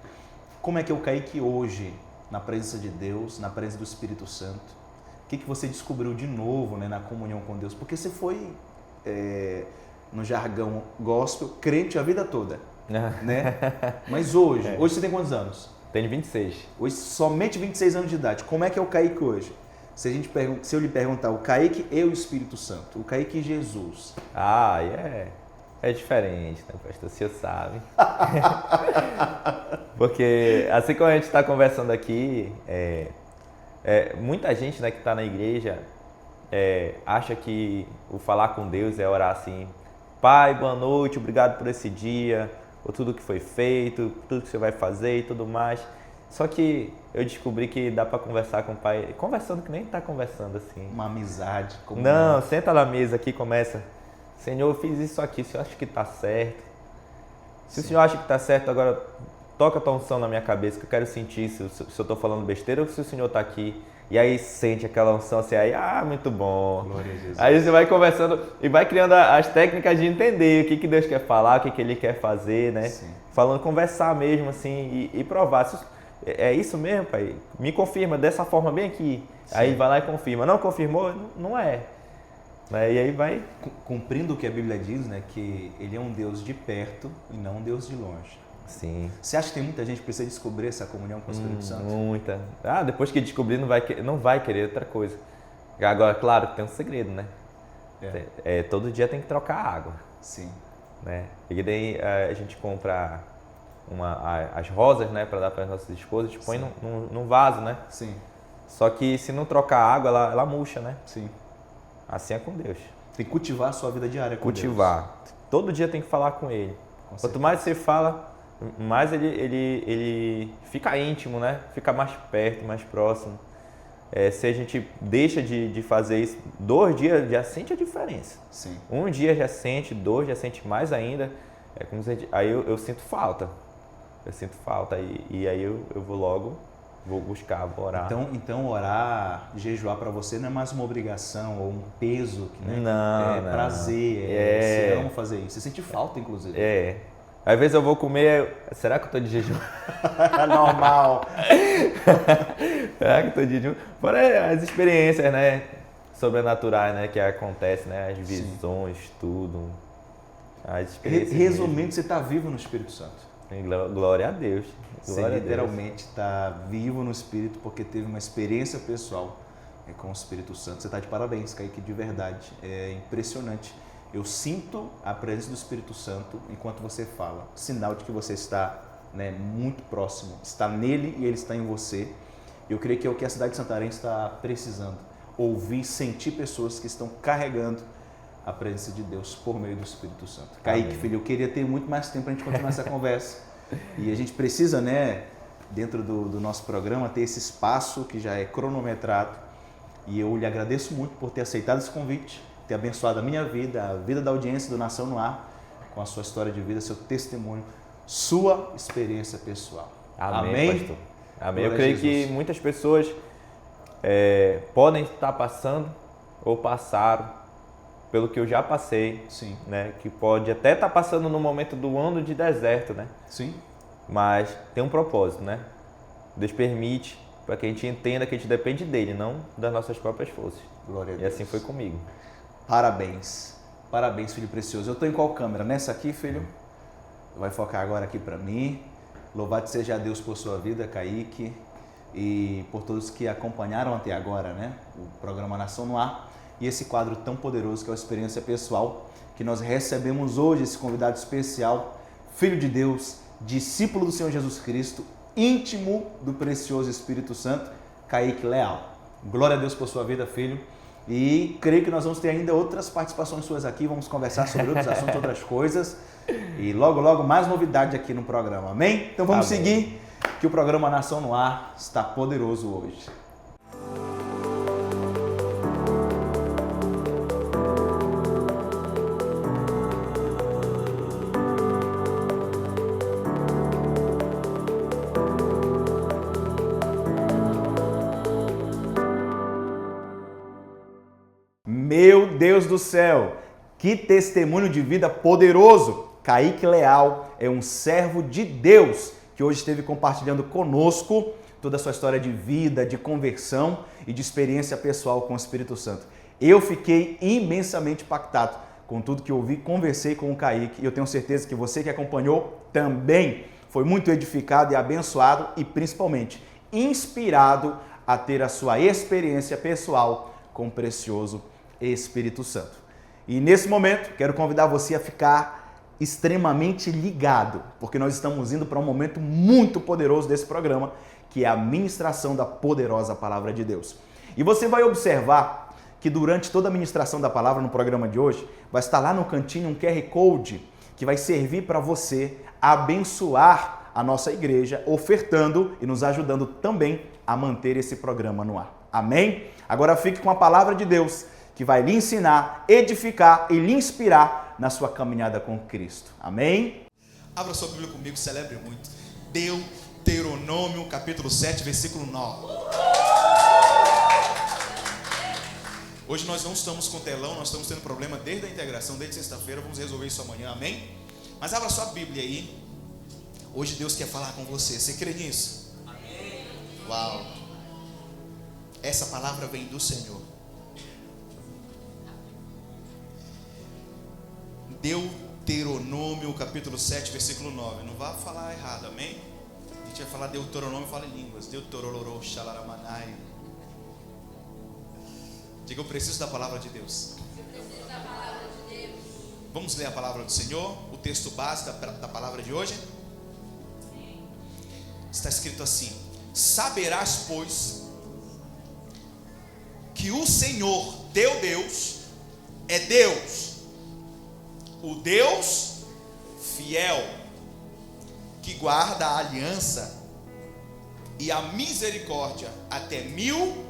como é que é o Kaique hoje, na presença de Deus, na presença do Espírito Santo? O que você descobriu de novo, né, na comunhão com Deus? Porque você foi... no jargão gospel, crente a vida toda, né? Mas hoje você tem quantos anos? Tenho 26. Hoje, somente 26 anos de idade. Como é que é o Kaique hoje? Se eu lhe perguntar o Kaique e o Espírito Santo, o Kaique e Jesus. É diferente, né, pastor? O senhor sabe. Porque assim como a gente está conversando aqui, muita gente, né, que está na igreja acha que o falar com Deus é orar assim: Pai, boa noite, obrigado por esse dia, por tudo que foi feito, por tudo que você vai fazer e tudo mais. Só que eu descobri que dá para conversar com o Pai, conversando que nem está conversando assim. Uma amizade. Não, senta na mesa aqui e começa: Senhor, eu fiz isso aqui, o Senhor acha que está certo? Se o Senhor acha que está certo, agora toca a tua unção na minha cabeça, que eu quero sentir se eu estou falando besteira ou se o Senhor está aqui. E aí sente aquela unção assim, muito bom. Glória a Jesus. Aí você vai conversando e vai criando as técnicas de entender o que Deus quer falar, o que Ele quer fazer, né? Sim. Falando, conversar mesmo assim e provar. É isso mesmo, pai? Me confirma dessa forma bem aqui. Sim. Aí vai lá e confirma. Não confirmou? Não é. E aí vai... Cumprindo o que a Bíblia diz, né? Que Ele é um Deus de perto e não um Deus de longe. Sim. Você acha que tem muita gente que precisa descobrir essa comunhão com o Espírito Santo? Muita. Depois que descobrir, não vai querer outra coisa. Agora, claro que tem um segredo, né? Todo dia tem que trocar água. Sim. Né? E daí a gente compra as rosas, né, para dar para as nossas esposas, a gente põe num vaso, né? Sim. Só que se não trocar água, ela murcha, né? Sim. Assim é com Deus. Tem que cultivar a sua vida diária com Deus. Cultivar. Todo dia tem que falar com Ele. Quanto mais você fala, mais ele fica íntimo, né? Fica mais perto, mais próximo. Se a gente deixa de fazer isso, 2 dias já sente a diferença. Sim. 1 dia já sente, 2 já sente mais ainda. Aí eu sinto falta. E aí eu vou logo, vou buscar, vou orar. Então orar, jejuar para você não é mais uma obrigação ou um peso, né? Não. Prazer, você ama fazer isso. Você sente falta, inclusive. Às vezes eu vou comer, será que eu tô de jejum? Normal. Será que eu tô de jejum? Fora as experiências, né, sobrenaturais, né, que acontecem, né, as visões, tudo. As experiências. Resumindo, você está vivo no Espírito Santo. Glória a Deus. Você literalmente está vivo no Espírito porque teve uma experiência pessoal com o Espírito Santo. Você está de parabéns, Kaique, de verdade. É impressionante. Eu sinto a presença do Espírito Santo enquanto você fala. Sinal de que você está, né, muito próximo. Está nele e ele está em você. Eu creio que é o que a cidade de Santarém está precisando. Ouvir e sentir pessoas que estão carregando a presença de Deus por meio do Espírito Santo. Kaique, filho, eu queria ter muito mais tempo para a gente continuar essa conversa. E a gente precisa, né, dentro do nosso programa, ter esse espaço que já é cronometrado. E eu lhe agradeço muito por ter aceitado esse convite, ter abençoado a minha vida, a vida da audiência do Nação no Ar, com a sua história de vida, seu testemunho, sua experiência pessoal. Amém, pastor. Amém. Eu creio que muitas pessoas podem estar passando ou passaram pelo que eu já passei. Sim. Né? Que pode até estar passando no momento do ano de deserto, né? Sim. Mas tem um propósito, né? Deus permite para que a gente entenda que a gente depende dele, não das nossas próprias forças. Glória a E Deus. assim foi comigo. Parabéns. Parabéns, filho precioso. Eu estou em qual câmera? Nessa aqui, filho? Vai focar agora aqui para mim. Louvado seja Deus por sua vida, Kaique, e por todos que acompanharam até agora, né? O programa Nação no Ar e esse quadro tão poderoso que é a Experiência Pessoal, que nós recebemos hoje, esse convidado especial, Filho de Deus, discípulo do Senhor Jesus Cristo, íntimo do precioso Espírito Santo, Kaique Leal. Glória a Deus por sua vida, filho. E creio que nós vamos ter ainda outras participações suas aqui, vamos conversar sobre outros assuntos, outras coisas. E logo, logo, mais novidade aqui no programa, amém? Então vamos seguir, que o programa Nação no Ar está poderoso hoje. Meu Deus do céu, que testemunho de vida poderoso! Kaique Leal é um servo de Deus que hoje esteve compartilhando conosco toda a sua história de vida, de conversão e de experiência pessoal com o Espírito Santo. Eu fiquei imensamente impactado com tudo que ouvi, conversei com o Kaique e eu tenho certeza que você que acompanhou também foi muito edificado e abençoado e principalmente inspirado a ter a sua experiência pessoal com o precioso Espírito Santo. E nesse momento quero convidar você a ficar extremamente ligado, porque nós estamos indo para um momento muito poderoso desse programa, que é a ministração da poderosa Palavra de Deus. E você vai observar que durante toda a ministração da palavra no programa de hoje, vai estar lá no cantinho um QR Code que vai servir para você abençoar a nossa igreja, ofertando e nos ajudando também a manter esse programa no ar. Amém? Agora fique com a Palavra de Deus, que vai lhe ensinar, edificar e lhe inspirar na sua caminhada com Cristo. Amém? Abra sua Bíblia comigo, celebre muito. Deuteronômio, capítulo 7, versículo 9. Hoje nós não estamos com telão, nós estamos tendo problema desde a integração, desde sexta-feira, vamos resolver isso amanhã, amém? Mas abra sua Bíblia aí. Hoje Deus quer falar com você, você crê nisso? Amém. Uau! Essa palavra vem do Senhor. Deuteronômio, capítulo 7, versículo 9. Não vá falar errado, amém? A gente vai falar Deuteronômio, fala em línguas. Deuterororô, xalaramanai. Diga, eu preciso da palavra de Deus. Eu preciso da palavra de Deus. Vamos ler a palavra do Senhor, o texto base da palavra de hoje. Está escrito assim: saberás, pois, que o Senhor, teu Deus, é Deus, o Deus fiel, que guarda a aliança e a misericórdia até 1000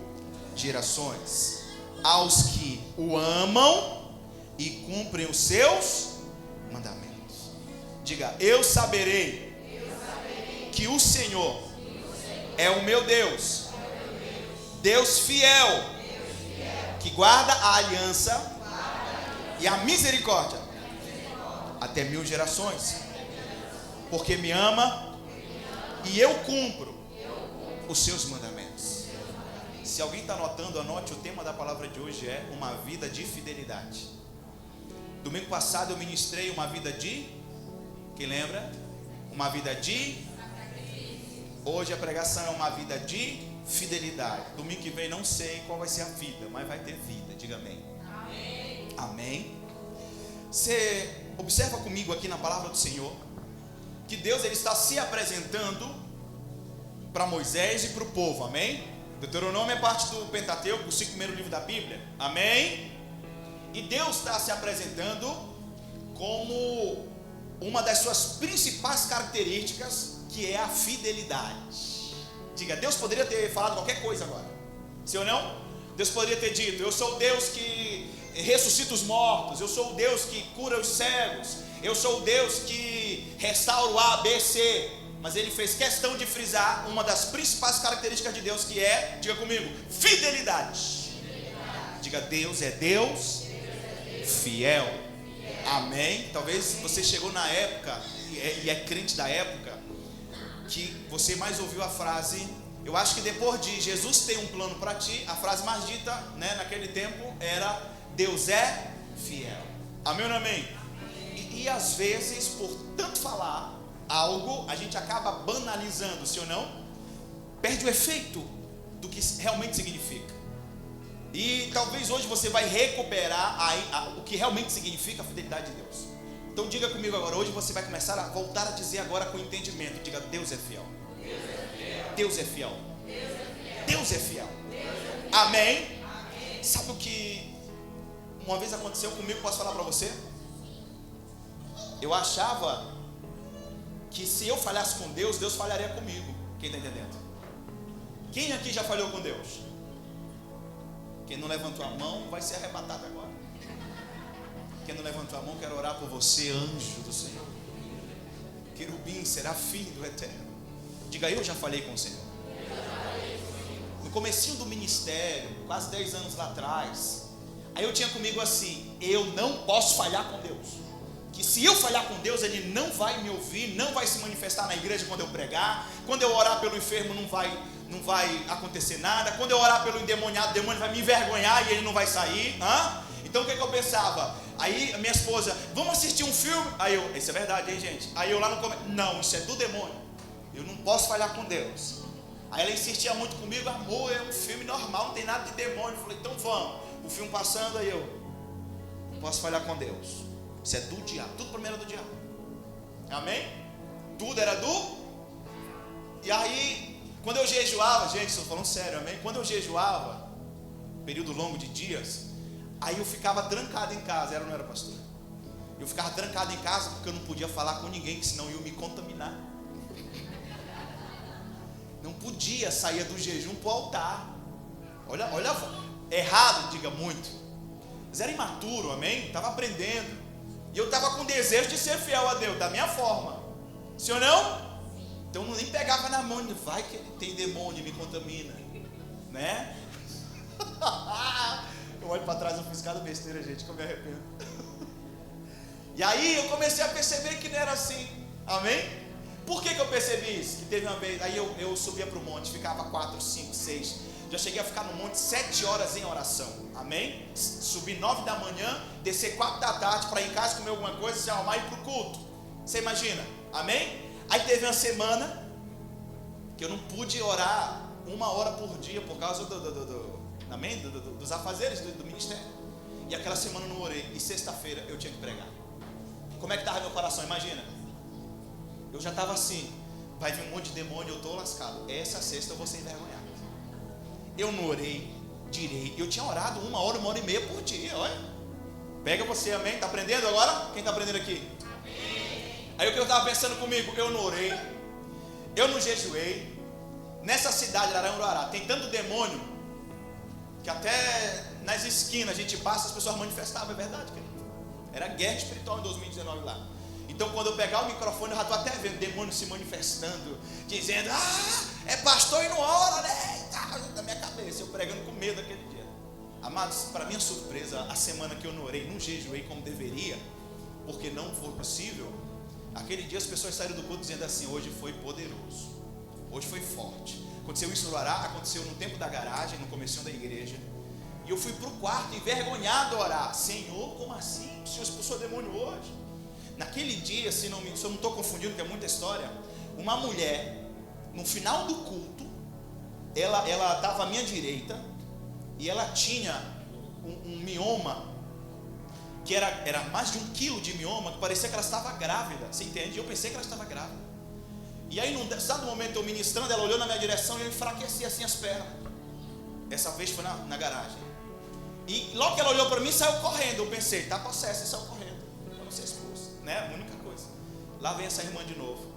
gerações, aos que o amam e cumprem os seus mandamentos. Diga, eu saberei que o Senhor é o meu Deus, Deus fiel, que guarda a aliança e a misericórdia até 1000 gerações, porque me ama e eu cumpro os seus mandamentos. Se alguém está anotando, anote. O tema da palavra de hoje é uma vida de fidelidade. Domingo passado eu ministrei uma vida de, quem lembra? Uma vida de. Hoje a pregação é uma vida de fidelidade. Domingo que vem não sei qual vai ser a vida, mas vai ter vida. Diga amém. Amém. Amém. Você observa comigo aqui na palavra do Senhor que Deus ele está se apresentando para Moisés e para o povo, amém? Deuteronômio é parte do Pentateuco, o 5 primeiros livros da Bíblia, amém? E Deus está se apresentando como uma das suas principais características, que é a fidelidade. Diga, Deus poderia ter falado qualquer coisa agora, sim ou não? Deus poderia ter dito, eu sou o Deus que ressuscita os mortos, eu sou o Deus que cura os cegos, eu sou o Deus que restaura o A, B, C. Mas ele fez questão de frisar uma das principais características de Deus, que é, diga comigo, fidelidade. Diga, Deus é Deus fiel. Amém? Talvez você chegou na época, e é crente da época, que você mais ouviu a frase, eu acho que depois de Jesus tem um plano para ti, a frase mais dita, né, naquele tempo era, Deus é fiel. Amém ou não amém? E às vezes, por tanto falar algo, a gente acaba banalizando, sim ou não? Perde o efeito do que realmente significa. E talvez hoje você vai recuperar o que realmente significa a fidelidade de Deus. Então diga comigo agora, hoje você vai começar a voltar a dizer agora com entendimento. Diga, Deus é fiel. Deus é fiel. Deus é fiel. Amém? Sabe o que uma vez aconteceu comigo, posso falar para você? Eu achava que se eu falhasse com Deus, Deus falharia comigo. Quem está entendendo? Quem aqui já falhou com Deus? Quem não levantou a mão vai ser arrebatado agora. Quem não levantou a mão, quero orar por você, anjo do Senhor, querubim, serafim do Eterno. Diga, eu já falei com o Senhor. No comecinho do ministério, quase 10 anos lá atrás, aí eu tinha comigo assim, eu não posso falhar com Deus. Que se eu falhar com Deus, Ele não vai me ouvir, não vai se manifestar na igreja quando eu pregar. Quando eu orar pelo enfermo, não vai acontecer nada. Quando eu orar pelo endemoniado, o demônio vai me envergonhar e ele não vai sair. Então o que eu pensava? Aí a minha esposa, vamos assistir um filme? Aí eu, isso é verdade, hein, gente? Aí eu lá no começo, não, isso é do demônio. Eu não posso falhar com Deus. Aí ela insistia muito comigo, amor, é um filme normal, não tem nada de demônio. Eu falei, então vamos. O filme passando, aí eu, não posso falhar com Deus. Isso é do diabo, tudo primeiro do diabo. Amém? Tudo era do. E aí, quando eu jejuava, gente, estou falando sério, amém? Quando eu jejuava, período longo de dias, aí eu ficava trancado em casa, era ou não era, pastor? Eu ficava trancado em casa porque eu não podia falar com ninguém, que senão eu ia me contaminar. Não podia sair do jejum para o altar. Olha, errado, diga muito. Mas era imaturo, amém? Estava aprendendo. E eu estava com desejo de ser fiel a Deus, da minha forma. Sim ou não? Então eu nem pegava na mão, vai que tem demônio e me contamina, né? Eu olho para trás, eu fiz cada besteira, gente, que eu me arrependo. E aí eu comecei a perceber que não era assim, amém? Por que eu percebi isso? Que teve uma vez, aí eu subia para o monte, ficava 4, 5, 6, já cheguei a ficar no monte 7 horas em oração, amém? Subir 9 da manhã, descer 4 da tarde para ir em casa comer alguma coisa, se arrumar e ir para o culto. Você imagina, amém? Aí teve uma semana que eu não pude orar 1 hora por dia por causa dos afazeres do ministério. E aquela semana eu não orei, e sexta-feira eu tinha que pregar. Como é que estava meu coração? Imagina, eu já estava assim, vai vir um monte de demônio, eu estou lascado. Essa sexta eu vou ser envergonhado. Eu não orei direito. Eu tinha orado 1 hora, 1 hora e meia por dia, olha. Pega você, amém? Está aprendendo agora? Quem está aprendendo aqui? Amém. Aí o que eu estava pensando comigo? Eu não orei, eu não jejuei. Nessa cidade de Araranguá tem tanto demônio que até nas esquinas a gente passa, as pessoas manifestavam, é verdade, querido. Era guerra espiritual em 2019 lá. Então quando eu pegar o microfone, eu já estou até vendo demônio se manifestando, dizendo, é pastor e não ora, né? Da minha cabeça, eu pregando com medo aquele dia. Amados, para minha surpresa, a semana que eu não orei, não jejuei como deveria, porque não foi possível, aquele dia as pessoas saíram do culto dizendo assim, hoje foi poderoso, hoje foi forte. Aconteceu isso no Ará, aconteceu no tempo da garagem, no comecinho da igreja. E eu fui para o quarto envergonhado a orar. Senhor, como assim? O Senhor expulsou o demônio hoje? Naquele dia, se eu não estou confundindo, que é muita história, uma mulher, no final do culto, ela estava à minha direita, e ela tinha um mioma, que era mais de 1 quilo de mioma, que parecia que ela estava grávida, você entende? Eu pensei que ela estava grávida. E aí, num dado momento, eu ministrando, ela olhou na minha direção e eu enfraqueci assim as pernas. Essa vez foi na garagem. E logo que ela olhou para mim, saiu correndo. Eu pensei, tá possessa, e saiu correndo para não ser expulso, né? A única coisa. Lá vem essa irmã de novo.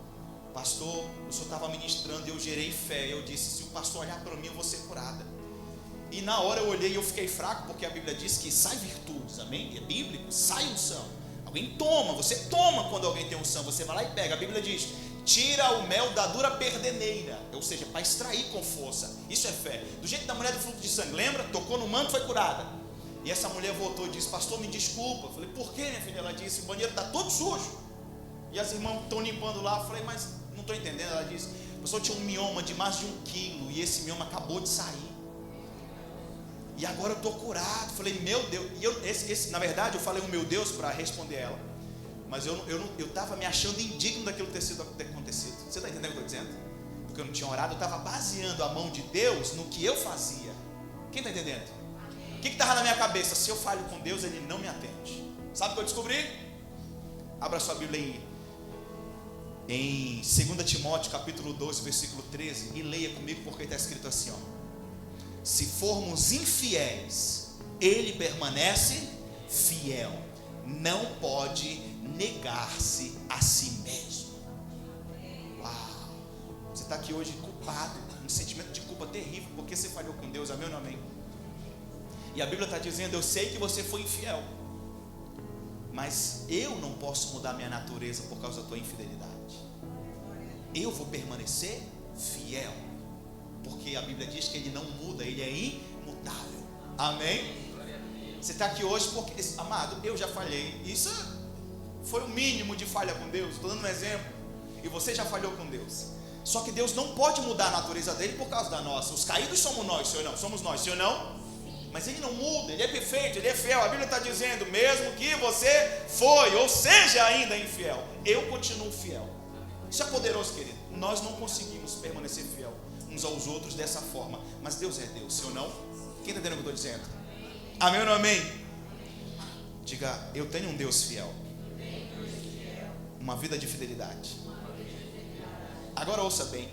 Pastor, o senhor estava ministrando e eu gerei fé. Eu disse, se o pastor olhar para mim, eu vou ser curada. E na hora eu olhei e eu fiquei fraco, porque a Bíblia diz que sai virtudes, amém? É bíblico, sai unção. Alguém toma, você toma quando alguém tem unção, você vai lá e pega. A Bíblia diz, tira o mel da dura perdeneira, ou seja, para extrair com força. Isso é fé. Do jeito da mulher do fluxo de sangue, lembra? Tocou no manto, foi curada. E essa mulher voltou e disse, pastor, me desculpa. Eu falei, por quê, minha filha? Ela disse, o banheiro está todo sujo. E as irmãs estão limpando lá. Eu falei, mas não estou entendendo. Ela disse, pastor, tinha um mioma de mais de 1 quilo e esse mioma acabou de sair. E agora eu estou curado. Falei, meu Deus. E na verdade, eu falei o meu Deus para responder ela. Mas eu estava me achando indigno daquilo ter acontecido. Você está entendendo o que eu estou dizendo? Porque eu não tinha orado, eu estava baseando a mão de Deus no que eu fazia. Quem está entendendo? O que estava na minha cabeça? Se eu falho com Deus, Ele não me atende. Sabe o que eu descobri? Abra sua Bíblia em 2 Timóteo capítulo 12, versículo 13. E leia comigo, porque está escrito assim, ó. Se formos infiéis, Ele permanece fiel. Não pode negar-se a si mesmo. Uau! Você está aqui hoje culpado, um sentimento de culpa terrível, porque você falhou com Deus, amém ou não amém? E a Bíblia está dizendo, eu sei que você foi infiel, mas eu não posso mudar minha natureza por causa da tua infidelidade. Eu vou permanecer fiel, porque a Bíblia diz que Ele não muda, Ele é imutável, amém? Você está aqui hoje porque, amado, eu já falhei. Isso foi o mínimo de falha com Deus. Estou dando um exemplo. E você já falhou com Deus. Só que Deus não pode mudar a natureza dele por causa da nossa. Os caídos somos nós, senhor não? Somos nós, senhor não? Mas Ele não muda, Ele é perfeito, Ele é fiel. A Bíblia está dizendo, mesmo que você foi ou seja ainda infiel, eu continuo fiel. Isso é poderoso, querido. Nós não conseguimos permanecer fiel uns aos outros dessa forma. Mas Deus é Deus, senhor não? Quem está entendendo o que eu estou dizendo? Amém ou não amém? Diga, eu tenho um Deus fiel. Uma vida de fidelidade. Agora ouça bem.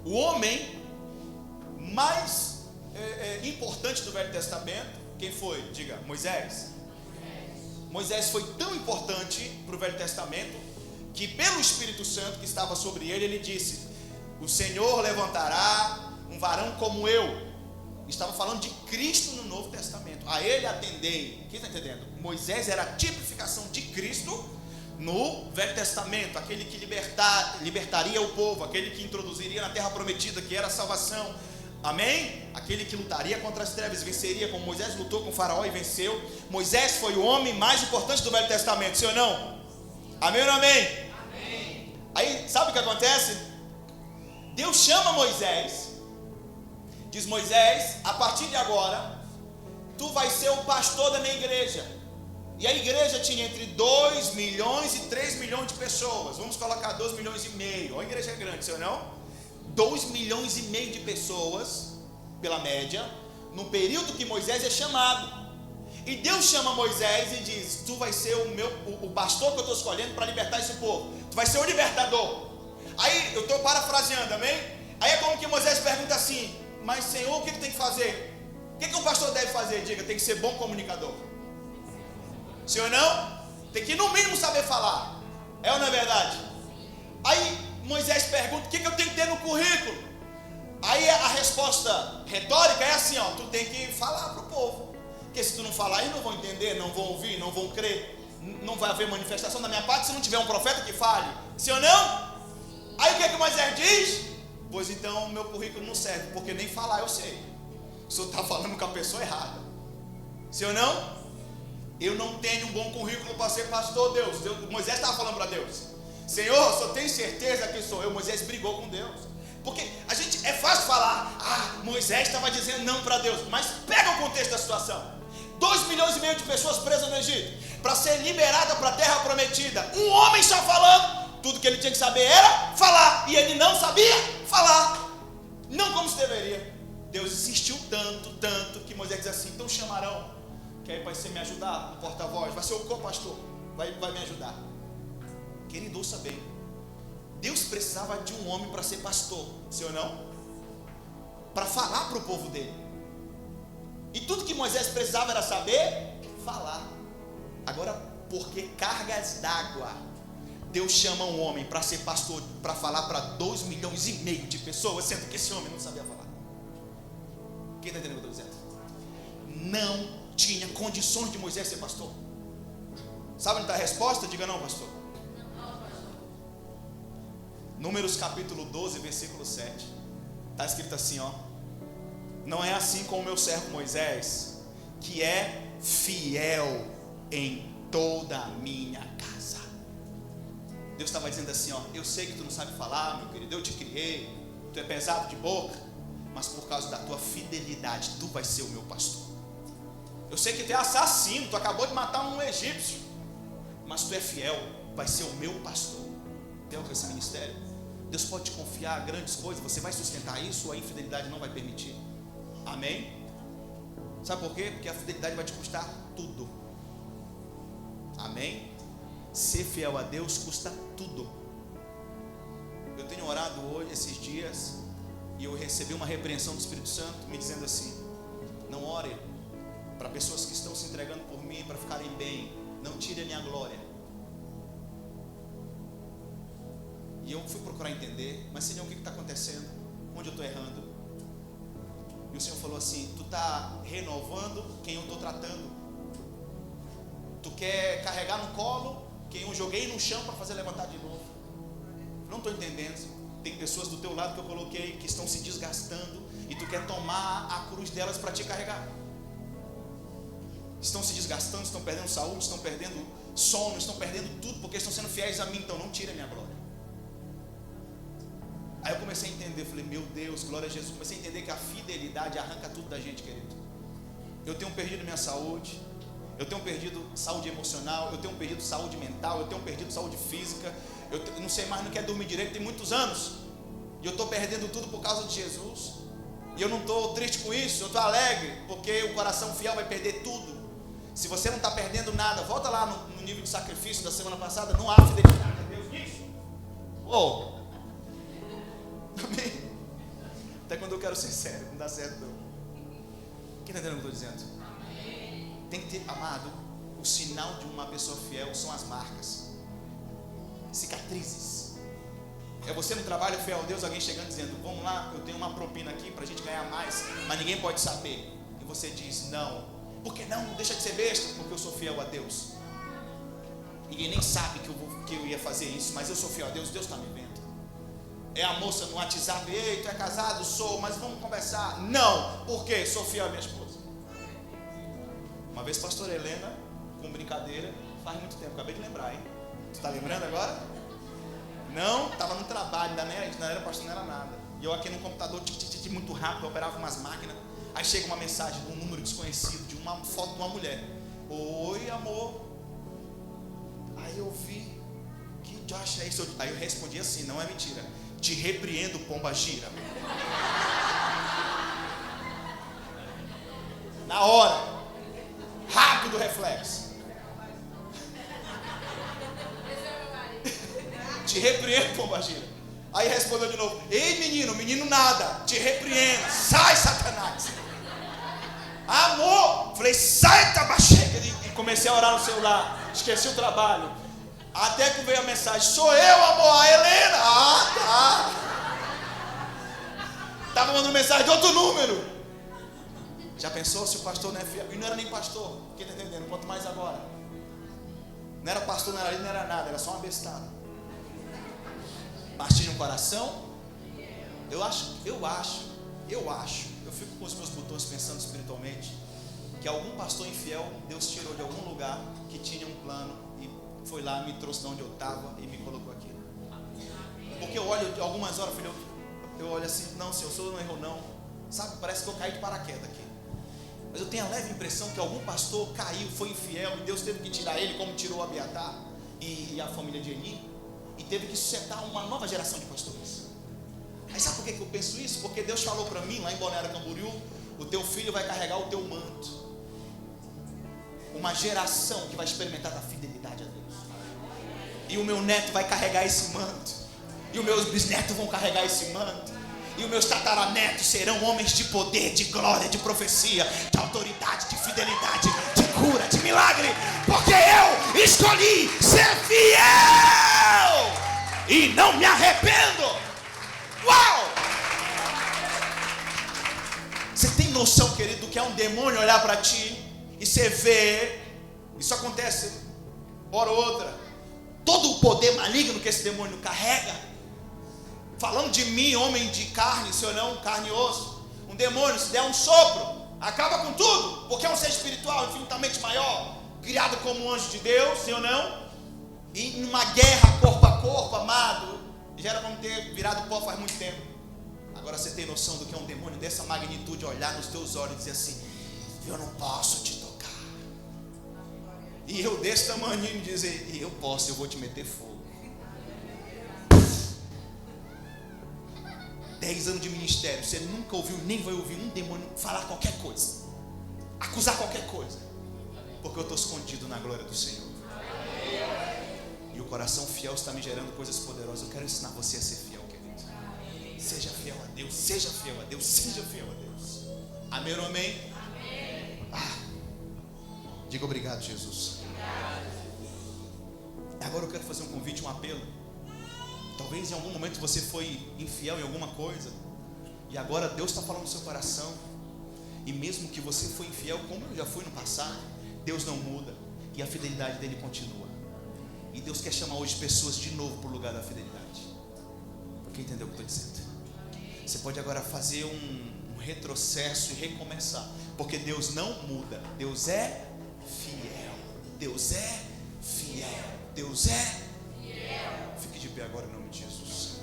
O homem mais importante do Velho Testamento, quem foi? Diga, Moisés. Moisés foi tão importante para o Velho Testamento, que pelo Espírito Santo que estava sobre ele, ele disse, o Senhor levantará um varão como eu. Estava falando de Cristo no Novo Testamento. A Ele atendei. Quem está entendendo? Moisés era a tipificação de Cristo no Velho Testamento. Aquele que libertaria o povo. Aquele que introduziria na terra prometida, que era a salvação. Amém? Aquele que lutaria contra as trevas e venceria, como Moisés lutou com o faraó e venceu. Moisés foi o homem mais importante do Velho Testamento, sim ou não? Amém ou não amém? Amém. Aí, sabe o que acontece? Deus chama Moisés. Diz Moisés, a partir de agora, tu vais ser o pastor da minha igreja. E a igreja tinha entre 2 milhões e 3 milhões de pessoas. Vamos colocar 2 milhões e meio. Olha, a igreja é grande, senhor não? 2 milhões e meio de pessoas, pela média, no período que Moisés é chamado. E Deus chama Moisés e diz, tu vais ser o pastor que eu estou escolhendo para libertar esse povo. Tu vais ser o libertador. Aí, eu estou parafraseando, amém? Aí é como que Moisés pergunta assim, mas Senhor, o que tem que fazer? O que o pastor deve fazer? Diga, tem que ser bom comunicador. Senhor não? Tem que no mínimo saber falar. É ou não é verdade? Aí Moisés pergunta, o que eu tenho que ter no currículo? Aí a resposta retórica é assim, ó, tu tem que falar para o povo. Porque se tu não falar, eles não vão entender, não vão ouvir, não vão crer. Não vai haver manifestação da minha parte se não tiver um profeta que fale. Senhor não? Aí o que Moisés diz? Pois então o meu currículo não serve, porque nem falar eu sei. O senhor está falando com a pessoa errada. Sim ou não? Eu não tenho um bom currículo para ser pastor, Deus. Moisés estava falando para Deus. Senhor, o senhor tem certeza que sou eu? Moisés brigou com Deus. Porque a gente, é fácil falar, Moisés estava dizendo não para Deus. Mas pega o contexto da situação. 2 milhões e meio de pessoas presas no Egito, para ser liberada para a terra prometida. Um homem só falando. Tudo que ele tinha que saber era falar. E ele não sabia falar. Não como se deveria. Deus insistiu tanto, que Moisés diz assim, então chamarão. Que aí vai ser me ajudar, o porta-voz. Vai ser o co-pastor. Vai me ajudar. Querido, ouça bem. Deus precisava de um homem para ser pastor, sim ou não? Para falar para o povo dele. E tudo que Moisés precisava era saber falar. Agora, porque cargas d'água, Deus chama um homem para ser pastor, para falar para 2,5 milhões de pessoas, sendo que esse homem não sabia falar. Quem está entendendo o que eu estou dizendo? Não tinha condições de Moisés ser pastor. Sabe onde está a resposta? Diga não, pastor. Números capítulo 12, versículo 7. Está escrito assim, ó: não é assim com o meu servo Moisés, que é fiel em toda a minha casa. Deus estava dizendo assim, ó: eu sei que tu não sabe falar, meu querido, eu te criei, tu é pesado de boca, mas por causa da tua fidelidade, tu vai ser o meu pastor. Eu sei que tu é assassino, tu acabou de matar um egípcio, mas tu é fiel, vai ser o meu pastor. Tem algo com esse ministério? Deus pode te confiar grandes coisas, você vai sustentar isso, ou a infidelidade não vai permitir. Amém? Sabe por quê? Porque a fidelidade vai te custar tudo. Amém? Ser fiel a Deus custa tudo. Eu tenho orado hoje, esses dias, e eu recebi uma repreensão do Espírito Santo me dizendo assim: não ore para pessoas que estão se entregando por mim para ficarem bem, não tire a minha glória. E eu fui procurar entender, mas Senhor, o que está acontecendo? Onde eu estou errando? E o Senhor falou assim: tu está renovando quem eu estou tratando. Tu quer carregar no colo quem eu joguei no chão para fazer levantar de novo. Não estou entendendo. Tem pessoas do teu lado que eu coloquei que estão se desgastando, e tu quer tomar a cruz delas para te carregar. Estão se desgastando, estão perdendo saúde, estão perdendo sono, estão perdendo tudo porque estão sendo fiéis a mim. Então não tira a minha glória. Aí eu comecei a entender, falei: meu Deus, glória a Jesus. Comecei a entender que a fidelidade arranca tudo da gente, querido. Eu tenho perdido minha saúde, eu tenho perdido saúde emocional, eu tenho perdido saúde mental, eu tenho perdido saúde física, eu não sei mais, não quero dormir direito, tem muitos anos, e eu estou perdendo tudo por causa de Jesus. E eu não estou triste com isso, eu estou alegre, porque o coração fiel vai perder tudo. Se você não está perdendo nada, volta lá no nível de sacrifício da semana passada. Não há fidelidade a Deus nisso. Oh. Amém. Até quando eu quero ser sério, não dá certo não. Quem está entendendo o que eu estou dizendo? Tem que ter, amado, o sinal de uma pessoa fiel são as marcas, cicatrizes. É você no trabalho fiel a Deus, alguém chegando dizendo: vamos lá, eu tenho uma propina aqui para a gente ganhar mais, mas ninguém pode saber. E você diz: não. Por que não? Deixa de ser besta. Porque eu sou fiel a Deus. Ninguém nem sabe que eu ia fazer isso, mas eu sou fiel a Deus, Deus está me vendo. É a moça no WhatsApp: ei, tu é casado? Sou, mas vamos conversar. Não, por quê? Sou fiel à minha esposa. Uma vez pastora Helena, com brincadeira, faz muito tempo, acabei de lembrar, hein? Tu está lembrando agora? Não, estava no trabalho, ainda não era pastor, não era nada. E eu aqui no computador, muito rápido, eu operava umas máquinas. Aí chega uma mensagem de um número desconhecido, de uma foto de uma mulher. Oi, amor. Aí eu vi: que Josh é isso? Aí eu respondi assim: não é mentira. Te repreendo, pomba gira. Na hora. Rápido reflexo. Te repreendo, pomba gira. Aí respondeu de novo: ei, menino nada. Te repreendo. Sai, Satanás. Amor. Falei: sai, tabaxeca. E comecei a orar no celular. Esqueci o trabalho. Até que veio a mensagem: sou eu, amor, a Helena. Ah, tá. Estava mandando mensagem de outro número. Já pensou se o pastor não é fiel? E não era nem pastor. Quem está entendendo? Quanto mais agora. Não era pastor, não era ali, não era nada. Era só uma bestada. Partir de um coração. Eu fico com os meus botões pensando espiritualmente que algum pastor infiel Deus tirou de algum lugar que tinha um plano e foi lá, me trouxe de onde eu estava e me colocou aqui. Porque eu olho algumas horas, filho, eu olho assim: não, Senhor, o Senhor não errou não. Sabe, parece que eu caí de paraquedas aqui. Mas eu tenho a leve impressão que algum pastor caiu, foi infiel, e Deus teve que tirar ele, como tirou o Abiatar e a família de Eli, e teve que sustentar uma nova geração de pastores. Aí sabe por que eu penso isso? Porque Deus falou para mim, lá em Balneário Camboriú: o teu filho vai carregar o teu manto. Uma geração que vai experimentar da fidelidade a Deus. E o meu neto vai carregar esse manto. E os meus bisnetos vão carregar esse manto. E os meus tataranetos serão homens de poder, de glória, de profecia, de autoridade, de fidelidade, de cura, de milagre. Porque eu escolhi ser fiel e não me arrependo. Uau! Você tem noção, querido, do que é um demônio olhar para ti e você vê, isso acontece hora ou outra, todo o poder maligno que esse demônio carrega, falando de mim, homem de carne, se ou não, carne e osso, um demônio, se der um sopro, acaba com tudo, porque é um ser espiritual infinitamente maior, criado como um anjo de Deus, sim ou não, e numa guerra corpo a corpo, amado, já era para ter virado pó faz muito tempo. Agora você tem noção do que é um demônio dessa magnitude, olhar nos teus olhos e dizer assim, eu não posso te tocar. E eu desse tamanho dizer, eu posso, eu vou te meter fogo. 10 anos de ministério, você nunca ouviu, nem vai ouvir um demônio falar qualquer coisa, acusar qualquer coisa, porque eu estou escondido na glória do Senhor. E o coração fiel está me gerando coisas poderosas. Eu quero ensinar você a ser fiel, querido. Seja fiel a Deus, seja fiel a Deus, seja fiel a Deus. Amém ou amém? Diga obrigado, Jesus. Agora eu quero fazer um convite, um apelo. Talvez em algum momento você foi infiel em alguma coisa, e agora Deus está falando no seu coração. E mesmo que você foi infiel, como eu já fui no passado, Deus não muda, e a fidelidade dele continua. E Deus quer chamar hoje pessoas de novo para o lugar da fidelidade. Quem entendeu o que eu estou dizendo? Você pode agora fazer um retrocesso e recomeçar, porque Deus não muda. Deus é fiel. Deus é fiel. Deus é fiel. Fique de pé agora em nome de Jesus.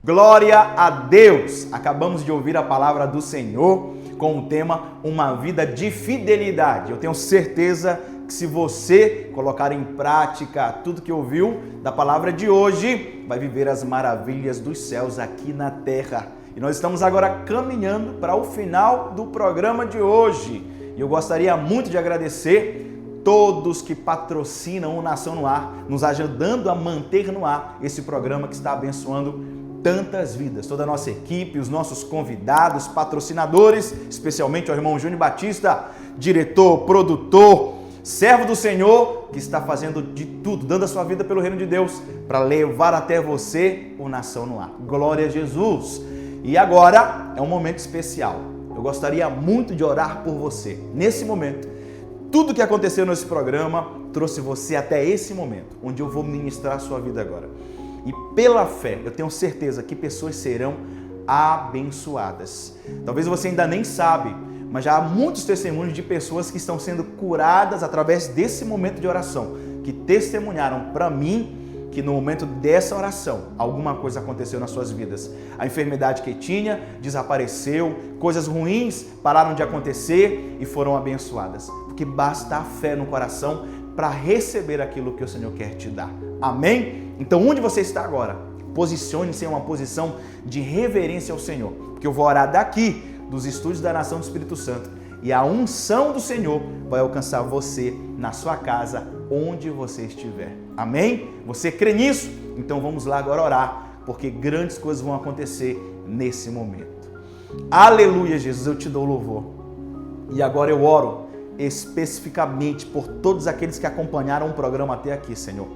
Glória a Deus! Acabamos de ouvir a palavra do Senhor com o tema Uma Vida de Fidelidade. Eu tenho certeza que se você colocar em prática tudo que ouviu da palavra de hoje, vai viver as maravilhas dos céus aqui na terra. E nós estamos agora caminhando para o final do programa de hoje. E eu gostaria muito de agradecer todos que patrocinam o Nação no Ar, nos ajudando a manter no ar esse programa que está abençoando tantas vidas. Toda a nossa equipe, os nossos convidados, patrocinadores, especialmente o irmão Júnior Batista, diretor, produtor, servo do Senhor, que está fazendo de tudo, dando a sua vida pelo reino de Deus, para levar até você o Nação no Ar. Glória a Jesus! E agora é um momento especial. Eu gostaria muito de orar por você. Nesse momento, tudo que aconteceu nesse programa trouxe você até esse momento, onde eu vou ministrar a sua vida agora. E pela fé, eu tenho certeza que pessoas serão abençoadas. Talvez você ainda nem sabe, mas já há muitos testemunhos de pessoas que estão sendo curadas através desse momento de oração, que testemunharam para mim que no momento dessa oração, alguma coisa aconteceu nas suas vidas. A enfermidade que tinha desapareceu, coisas ruins pararam de acontecer e foram abençoadas. Porque basta a fé no coração para receber aquilo que o Senhor quer te dar. Amém? Então, onde você está agora, posicione-se em uma posição de reverência ao Senhor, porque eu vou orar daqui, dos estúdios da Nação do Espírito Santo, e a unção do Senhor vai alcançar você na sua casa, onde você estiver. Amém? Você crê nisso? Então vamos lá agora orar, porque grandes coisas vão acontecer nesse momento. Aleluia, Jesus, eu te dou louvor. E agora eu oro especificamente por todos aqueles que acompanharam o programa até aqui, Senhor.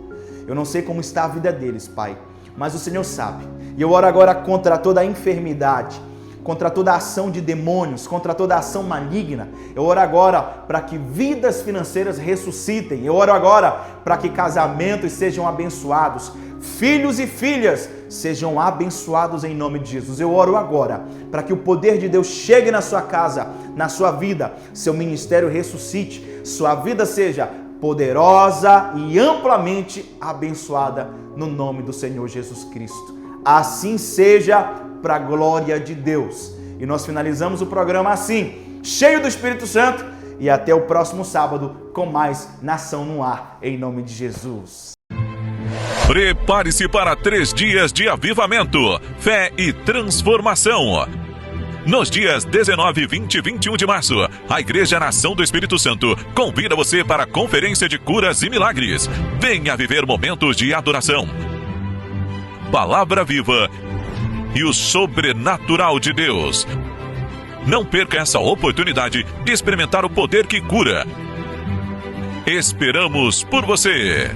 Eu não sei como está a vida deles, Pai, mas o Senhor sabe. E eu oro agora contra toda a enfermidade, contra toda a ação de demônios, contra toda a ação maligna. Eu oro agora para que vidas financeiras ressuscitem. Eu oro agora para que casamentos sejam abençoados, filhos e filhas sejam abençoados em nome de Jesus. Eu oro agora para que o poder de Deus chegue na sua casa, na sua vida, seu ministério ressuscite, sua vida seja poderosa e amplamente abençoada no nome do Senhor Jesus Cristo. Assim seja, para a glória de Deus. E nós finalizamos o programa assim, cheio do Espírito Santo, e até o próximo sábado com mais Nação no Ar, em nome de Jesus. Prepare-se para 3 dias de avivamento, fé e transformação. Nos dias 19, 20 e 21 de março, a Igreja Nação do Espírito Santo convida você para a Conferência de Curas e Milagres. Venha viver momentos de adoração, palavra viva e o sobrenatural de Deus. Não perca essa oportunidade de experimentar o poder que cura. Esperamos por você!